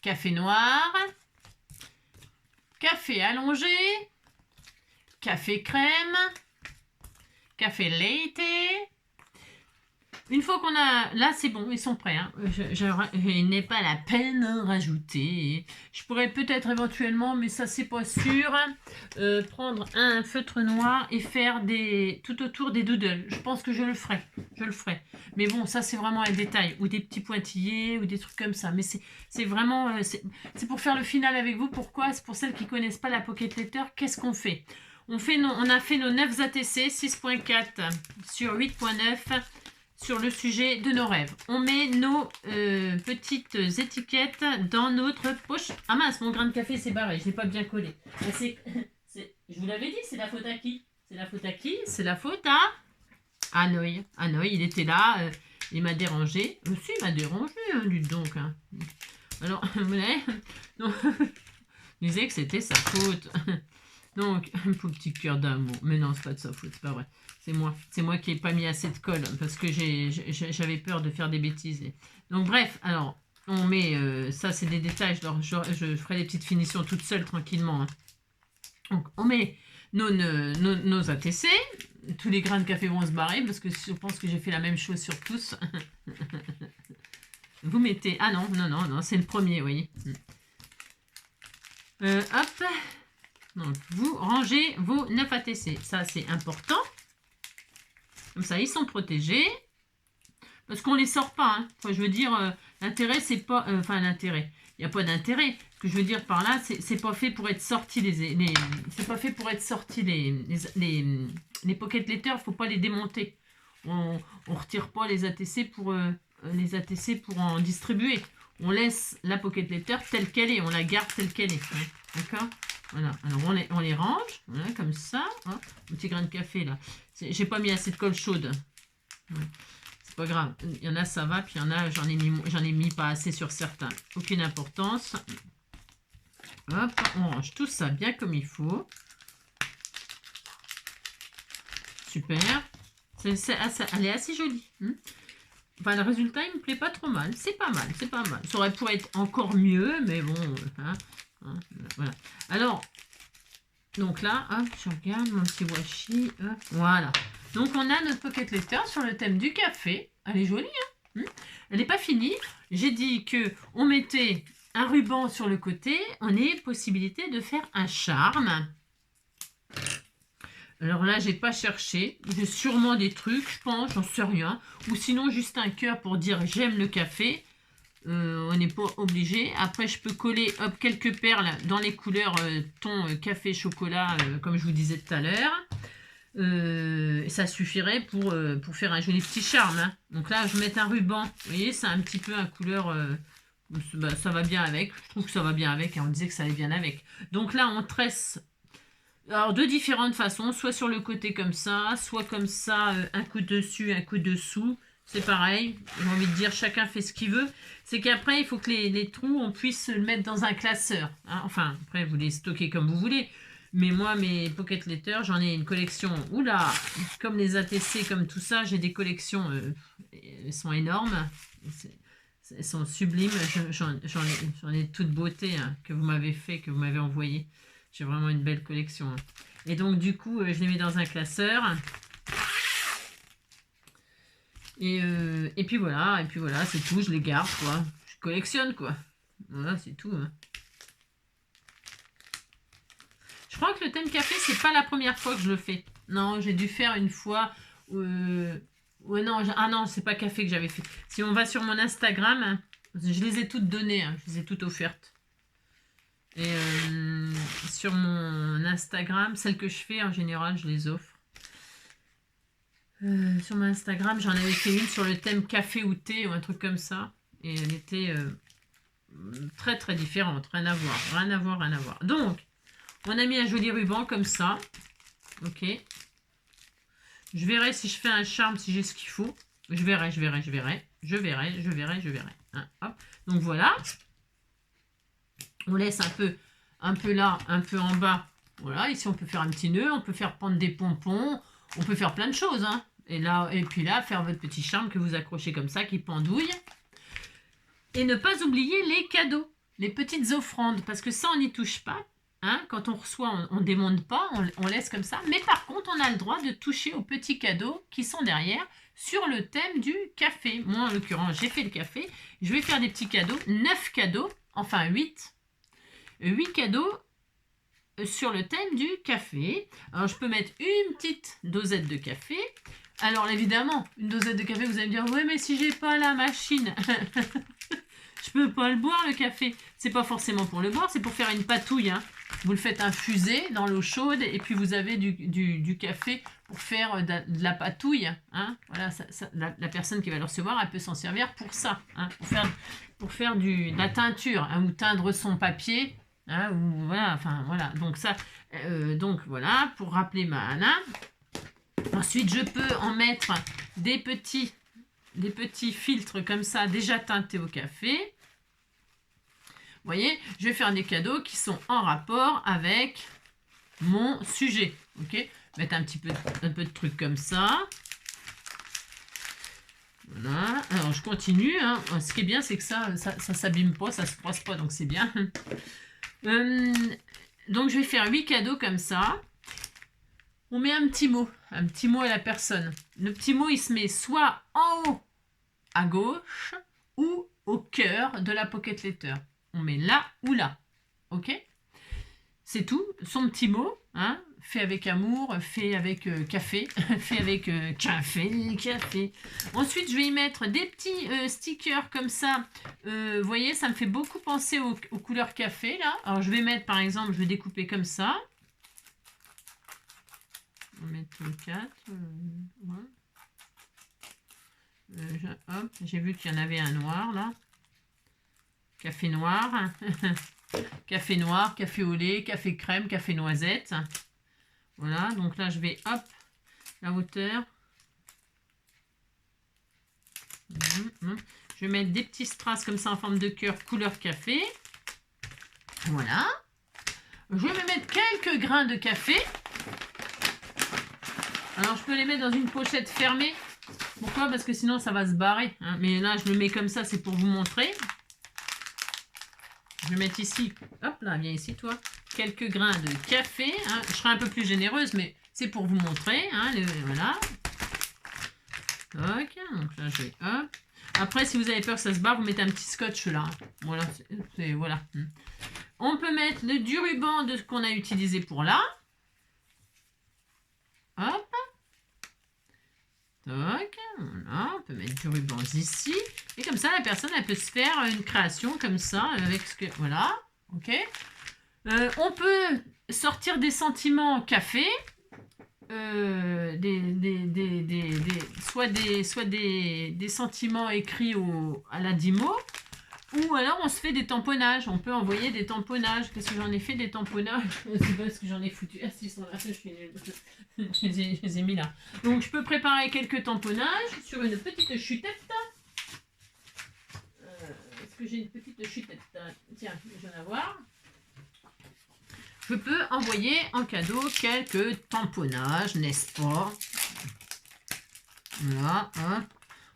café noir, café allongé, café crème, café latte. Une fois qu'on a... Là, c'est bon, ils sont prêts. Hein. Je n'ai pas la peine de rajouter. Je pourrais peut-être éventuellement, mais ça, c'est pas sûr, prendre un feutre noir et faire tout autour des doodles. Je pense que je le ferai. Mais bon, ça, c'est vraiment un détail. Ou des petits pointillés, ou des trucs comme ça. Mais c'est vraiment... c'est pour faire le final avec vous. Pourquoi? C'est pour celles qui ne connaissent pas la Pocket Letter. Qu'est-ce qu'on fait? On a fait nos 9 ATC, 6.4 sur 8.9. Sur le sujet de nos rêves. On met nos petites étiquettes dans notre poche. Ah mince, mon grain de café s'est barré, je l'ai pas bien collé. Je vous l'avais dit, c'est la faute à qui? C'est la faute à qui? C'est la faute à Hanoï. Hanoï, il était là, il m'a dérangé. Si, il m'a dérangé, dites donc. Hein. Alors, vous voyez, donc, je disais que c'était sa faute. Donc, un petit cœur d'amour. Mais non, c'est pas de sa faute, c'est pas vrai. C'est moi. C'est moi qui n'ai pas mis assez de colle parce que j'avais peur de faire des bêtises. Donc, bref, alors, on met... ça, c'est des détails. Je ferai des petites finitions toute seule, tranquillement. Hein. Donc, on met nos ATC. Tous les grains de café vont se barrer parce que je pense que j'ai fait la même chose sur tous. Vous mettez... Ah non, non, c'est le premier, vous voyez. Hop. Donc, vous rangez vos 9 ATC. Ça, c'est important. Comme ça, ils sont protégés. Parce qu'on ne les sort pas. Hein. Enfin, je veux dire, l'intérêt, c'est pas... Enfin, l'intérêt. Il n'y a pas d'intérêt. Ce que je veux dire par là, c'est pas fait pour être sorti c'est pas fait pour être sorti les pocket letters. Il ne faut pas les démonter. On ne retire pas les ATC pour en distribuer. On laisse la pocket letter telle qu'elle est. On la garde telle qu'elle est. Hein. D'accord? Voilà. Alors, on les range. Voilà, comme ça. Hein. Un petit grain de café, là. J'ai pas mis assez de colle chaude. Ouais. C'est pas grave. Il y en a, ça va. Puis il y en a, j'en ai mis pas assez sur certains. Aucune importance. Hop, on range tout ça bien comme il faut. Super. Elle est assez jolie. Hein. Enfin, le résultat, il me plaît pas trop mal. C'est pas mal, c'est pas mal. Ça aurait pu être encore mieux, mais bon. Hein, voilà. Alors, donc là, hop, je regarde mon petit washi. Hop, voilà. Donc, on a notre pocket letter sur le thème du café. Elle est jolie, hein. Elle n'est pas finie. J'ai dit que on mettait un ruban sur le côté. On a possibilité de faire un charme. Alors là, j'ai pas cherché. J'ai sûrement des trucs, je pense, j'en sais rien. Ou sinon, juste un cœur pour dire j'aime le café. On n'est pas obligé. Après, je peux coller hop, quelques perles dans les couleurs ton café chocolat, comme je vous disais tout à l'heure. Ça suffirait pour faire un joli petit charme. Hein. Donc là, je vais mettre un ruban. Vous voyez, c'est un petit peu un couleur... bah, ça va bien avec. Je trouve que ça va bien avec. Hein. On disait que ça allait bien avec. Donc là, on tresse... Alors, de différentes façons, soit sur le côté comme ça, soit comme ça, un coup dessus, un coup dessous. C'est pareil, j'ai envie de dire, chacun fait ce qu'il veut. C'est qu'après, il faut que les trous, on puisse le mettre dans un classeur. Hein. Enfin, après, vous les stockez comme vous voulez. Mais moi, mes pocket letters, j'en ai une collection. Oula, comme les ATC, comme tout ça, j'ai des collections, elles sont énormes. Elles sont sublimes. J'en ai toute beauté hein, que vous m'avez fait, que vous m'avez envoyé. J'ai vraiment une belle collection. Hein. Et donc, du coup, je les mets dans un classeur. Et puis voilà, c'est tout. Je les garde, quoi. Je collectionne, quoi. Voilà, c'est tout. Hein. Je crois que le thème café, c'est pas la première fois que je le fais. Non, j'ai dû faire une fois. Ouais, non, non, c'est pas café que j'avais fait. Si on va sur mon Instagram, je les ai toutes données. Hein, je les ai toutes offertes. Et sur mon Instagram, celles que je fais en général, je les offre. Sur mon Instagram, j'en avais fait une sur le thème café ou thé ou un truc comme ça. Et elle était très très différente. Rien à voir, rien à voir, rien à voir. Donc, on a mis un joli ruban comme ça. Ok. Je verrai si je fais un charme, si j'ai ce qu'il faut. Je verrai. Hein, hop. Donc voilà. On laisse un peu là, un peu en bas. Voilà, ici on peut faire un petit nœud, on peut faire pendre des pompons, on peut faire plein de choses. Hein. Et puis là, faire votre petit charme que vous accrochez comme ça, qui pendouille. Et ne pas oublier les cadeaux, les petites offrandes, parce que ça, on n'y touche pas. Hein. Quand on reçoit, on ne démonte pas, on laisse comme ça. Mais par contre, on a le droit de toucher aux petits cadeaux qui sont derrière sur le thème du café. Moi, en l'occurrence, j'ai fait le café. Je vais faire des petits cadeaux, 9 cadeaux, enfin 8 cadeaux sur le thème du café. Alors, je peux mettre une petite dosette de café. Alors, évidemment, une dosette de café, vous allez me dire, ouais, mais si j'ai pas la machine, je peux pas le boire, le café. C'est pas forcément pour le boire, c'est pour faire une patouille. Hein. Vous le faites infuser dans l'eau chaude et puis vous avez du café pour faire de la patouille. Hein. Voilà, la personne qui va le recevoir, elle peut s'en servir pour ça. Hein, pour faire de la teinture hein, ou teindre son papier. Hein, ou voilà, enfin voilà. Donc ça, donc voilà, pour rappeler ma Anna. Ensuite, je peux en mettre des petits filtres comme ça, déjà teintés au café. voyez, je vais faire des cadeaux qui sont en rapport avec mon sujet. Ok, mettre un peu de trucs comme ça. Voilà, alors je continue. Hein. Ce qui est bien, c'est que ça s'abîme pas, ça se froisse pas, donc c'est bien. Donc je vais faire 8 cadeaux comme ça. On met un petit mot à la personne. Le petit mot, il se met soit en haut à gauche ou au cœur de la pocket letter. On met là ou là. Ok? C'est tout. Son petit mot, hein, fait avec amour, fait avec café, fait avec café. Ensuite, je vais y mettre des petits stickers comme ça. Vous voyez, ça me fait beaucoup penser aux couleurs café, là. Alors, je vais mettre, par exemple, je vais découper comme ça. On va mettre le 4. Hop, j'ai vu qu'il y en avait un noir, là. Café noir. Café noir, café au lait, café crème, café noisette. Voilà, donc là, je vais, hop, la hauteur. Je vais mettre des petits strass comme ça en forme de cœur, couleur café. Voilà. Je vais me mettre quelques grains de café. Alors, je peux les mettre dans une pochette fermée. Pourquoi? Parce que sinon, ça va se barrer. Hein. Mais là, je le mets comme ça, c'est pour vous montrer. Je vais mettre ici, hop là, viens ici toi, quelques grains de café. Hein. Je serai un peu plus généreuse, mais c'est pour vous montrer. Hein, voilà. Ok, donc là je vais, hop. Après, si vous avez peur que ça se barre, vous mettez un petit scotch là. Voilà, voilà. On peut mettre du ruban de ce qu'on a utilisé pour là. Hop. Toc, voilà, on peut mettre du ruban ici. Et comme ça, la personne, elle peut se faire une création comme ça, avec ce que... Voilà, ok. On peut sortir des sentiments café. Soit des sentiments écrits à la Dimo. Ou alors, on se fait des tamponnages. On peut envoyer des tamponnages. Qu'est-ce que j'en ai fait des tamponnages? C'est pas ce que j'en ai foutu. Ah, si, ils sont là. Je suis nulle. Je les ai mis là. Donc, je peux préparer quelques tamponnages sur une petite chutette. Est-ce que j'ai une petite chutette? Tiens, je vais en avoir. Je peux envoyer en cadeau quelques tamponnages, n'est-ce pas? Voilà. Hein.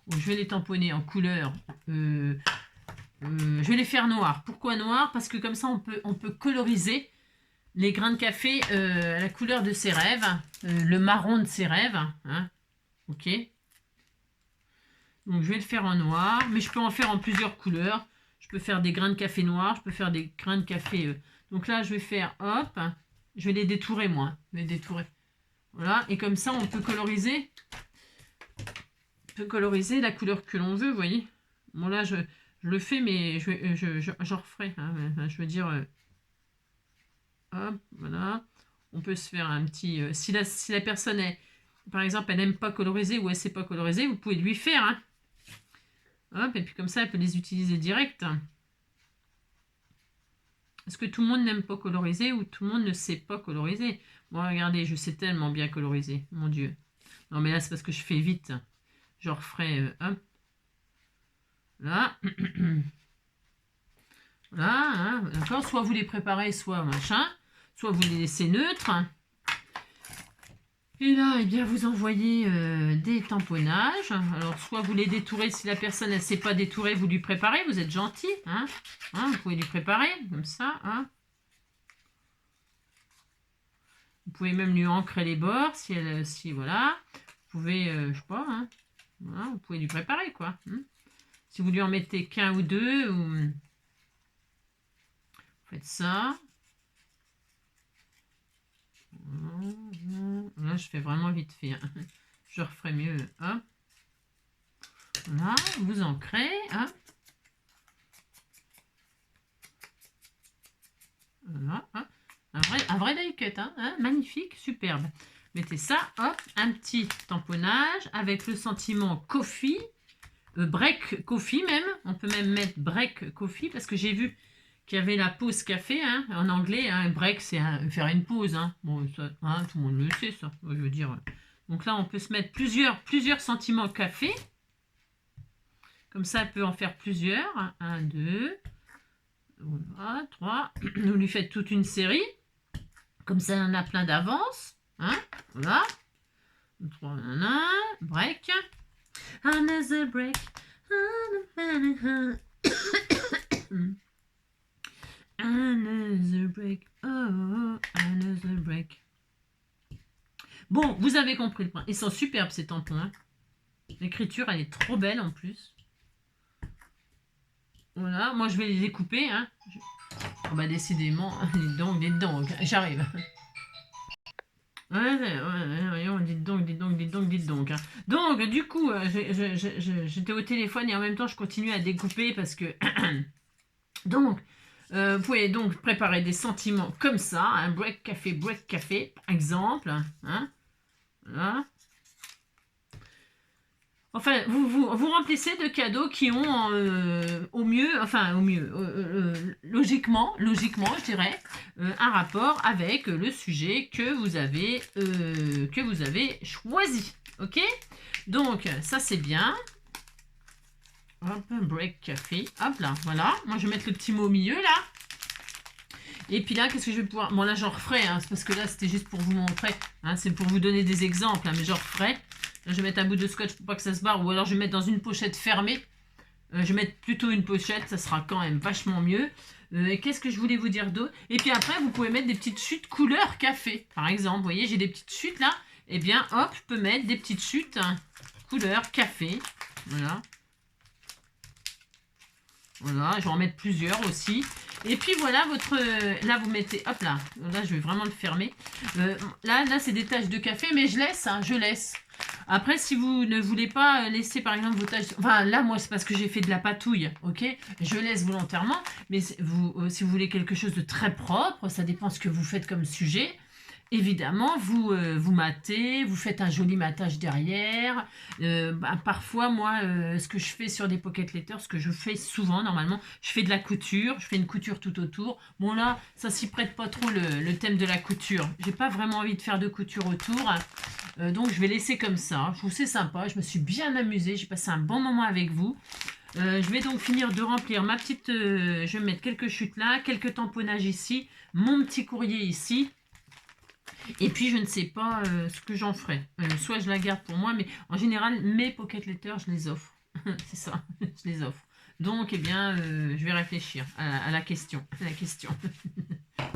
Donc, je vais les tamponner en couleur. Je vais les faire noirs. Pourquoi noir? Parce que comme ça, on peut coloriser les grains de café à la couleur de ses rêves, le marron de ses rêves. Hein. Ok. Donc, je vais le faire en noir, mais je peux en faire en plusieurs couleurs. Je peux faire des grains de café noirs, je peux faire des grains de café... Donc là, je vais faire, hop, je vais les détourer, moi. Je vais les détourer. Voilà, et comme ça, on peut coloriser la couleur que l'on veut, vous voyez. Bon, là, je le fais, mais je referai. Hein, je veux dire, hop, voilà. On peut se faire un petit... si la personne, par exemple, elle n'aime pas coloriser ou elle ne sait pas coloriser, vous pouvez lui faire. Hein. Hop, et puis comme ça, elle peut les utiliser direct. Est-ce que tout le monde n'aime pas coloriser ou tout le monde ne sait pas coloriser? Moi, regardez, je sais tellement bien coloriser. Mon Dieu. Non, mais là, c'est parce que je fais vite. Je referai... hop. Là. Voilà, hein, d'accord. Soit vous les préparez, soit machin. Soit vous les laissez neutres. Et là, eh bien, vous envoyez des tamponnages. Alors, soit vous les détourez, si la personne ne sait pas détourer, vous lui préparez, vous êtes gentil. Hein. Hein, vous pouvez lui préparer, comme ça. Hein. Vous pouvez même lui ancrer les bords, si voilà. Vous pouvez, je sais pas, hein. Voilà, vous pouvez lui préparer, quoi. Hein. Si vous lui en mettez qu'un ou deux, vous faites ça. Là, je fais vraiment vite fait. Hein. Je referai mieux. Hop. Voilà, vous ancrez. Hop. Voilà. Hop. Un vrai die cut. Hein. Magnifique, superbe. Mettez ça. Hop. Un petit tamponnage avec le sentiment coffee. Break coffee même. On peut même mettre break coffee parce que j'ai vu qu'il y avait la pause café, hein, en anglais, hein, break, c'est faire une pause. Hein. Bon, ça, hein, tout le monde le sait, ça. Je veux dire. Donc là, on peut se mettre plusieurs sentiments café. Comme ça, elle peut en faire plusieurs. 1, 2. Voilà, 3. Vous lui faites toute une série. Comme ça, il y en a plein d'avance. Hein, voilà. 3, break. Another break. Another break. Oh, another break. Bon, vous avez compris le point. Ils sont superbes ces tampons. Hein. L'écriture, elle est trop belle en plus. Voilà, moi je vais les découper. Hein. Oh, bah décidément, dites donc, j'arrive. Ouais, dites donc. Hein. Donc, du coup, j'étais au téléphone et en même temps, je continue à découper parce que... donc, vous pouvez donc préparer des sentiments comme ça. Un break café, par exemple. Hein. Voilà. Enfin, vous remplissez de cadeaux qui ont logiquement, je dirais, un rapport avec le sujet que vous avez choisi. Ok? Donc, ça c'est bien. Hop, break café. Hop là, voilà. Moi, je vais mettre le petit mot au milieu là. Et puis là, qu'est-ce que je vais pouvoir... Bon, là, j'en referai, hein, parce que là, c'était juste pour vous montrer. Hein, c'est pour vous donner des exemples, hein, mais j'en referai. Là, je vais mettre un bout de scotch pour pas que ça se barre, ou alors je vais mettre dans une pochette fermée. Je vais mettre plutôt une pochette, ça sera quand même vachement mieux. Qu'est-ce que je voulais vous dire d'autre? Et puis après, vous pouvez mettre des petites chutes couleur café, par exemple. Vous voyez, j'ai des petites chutes là. Eh bien, hop, je peux mettre des petites chutes couleur café. Voilà. Voilà, je vais en mettre plusieurs aussi. Et puis voilà, là vous mettez, hop là, là je vais vraiment le fermer. Là c'est des taches de café, mais je laisse, hein, je laisse. Après, si vous ne voulez pas laisser par exemple vos taches, enfin là moi c'est parce que j'ai fait de la patouille, ok, je laisse volontairement. Mais si vous voulez quelque chose de très propre, ça dépend ce que vous faites comme sujet. Évidemment, vous matez, vous faites un joli matage derrière. Parfois, moi, ce que je fais sur des pocket letters, ce que je fais souvent, normalement, je fais de la couture. Je fais une couture tout autour. Bon, là, ça s'y prête pas trop le thème de la couture. J'ai pas vraiment envie de faire de couture autour. Donc, je vais laisser comme ça. Je trouve que c'est sympa. Je me suis bien amusée. J'ai passé un bon moment avec vous. Je vais donc finir de remplir ma petite... je vais mettre quelques chutes là, quelques tamponnages ici, mon petit courrier ici. Et puis, je ne sais pas ce que j'en ferai. Soit je la garde pour moi, mais en général, mes pocket letters, je les offre. C'est ça, je les offre. Donc, eh bien, je vais réfléchir à la question.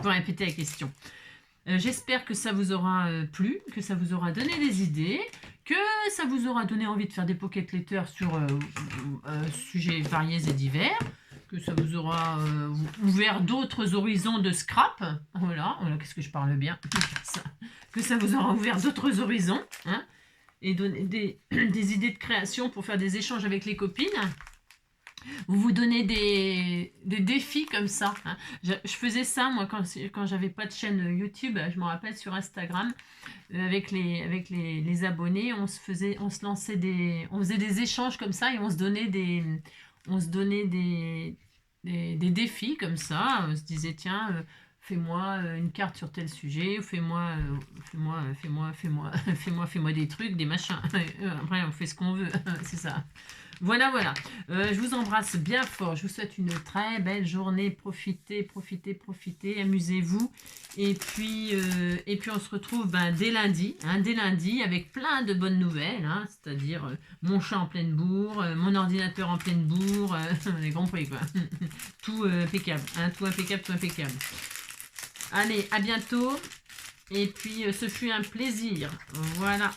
Pour répéter la question. J'espère que ça vous aura plu, que ça vous aura donné des idées, que ça vous aura donné envie de faire des pocket letters sur sujets variés et divers, que ça vous aura ouvert d'autres horizons de scrap. Voilà, qu'est-ce que je parle bien. Que ça vous aura ouvert d'autres horizons. Hein, et donné des idées de création pour faire des échanges avec les copines. Vous donnez des défis comme ça. Hein. Je faisais ça, moi, quand j'avais pas de chaîne YouTube, je me rappelle sur Instagram, avec les abonnés, on faisait des échanges comme ça et on se donnait des défis comme ça. On se disait, tiens, fais-moi une carte sur tel sujet, fais-moi des trucs, des machins. Après, on fait ce qu'on veut, c'est ça. Voilà. Je vous embrasse bien fort. Je vous souhaite une très belle journée. Profitez, amusez-vous. Et puis, on se retrouve dès lundi, avec plein de bonnes nouvelles. Hein, c'est-à-dire mon chat en pleine bourre, mon ordinateur en pleine bourre. On a compris quoi. Tout impeccable. Hein, tout impeccable. Allez, à bientôt. Et puis, ce fut un plaisir. Voilà.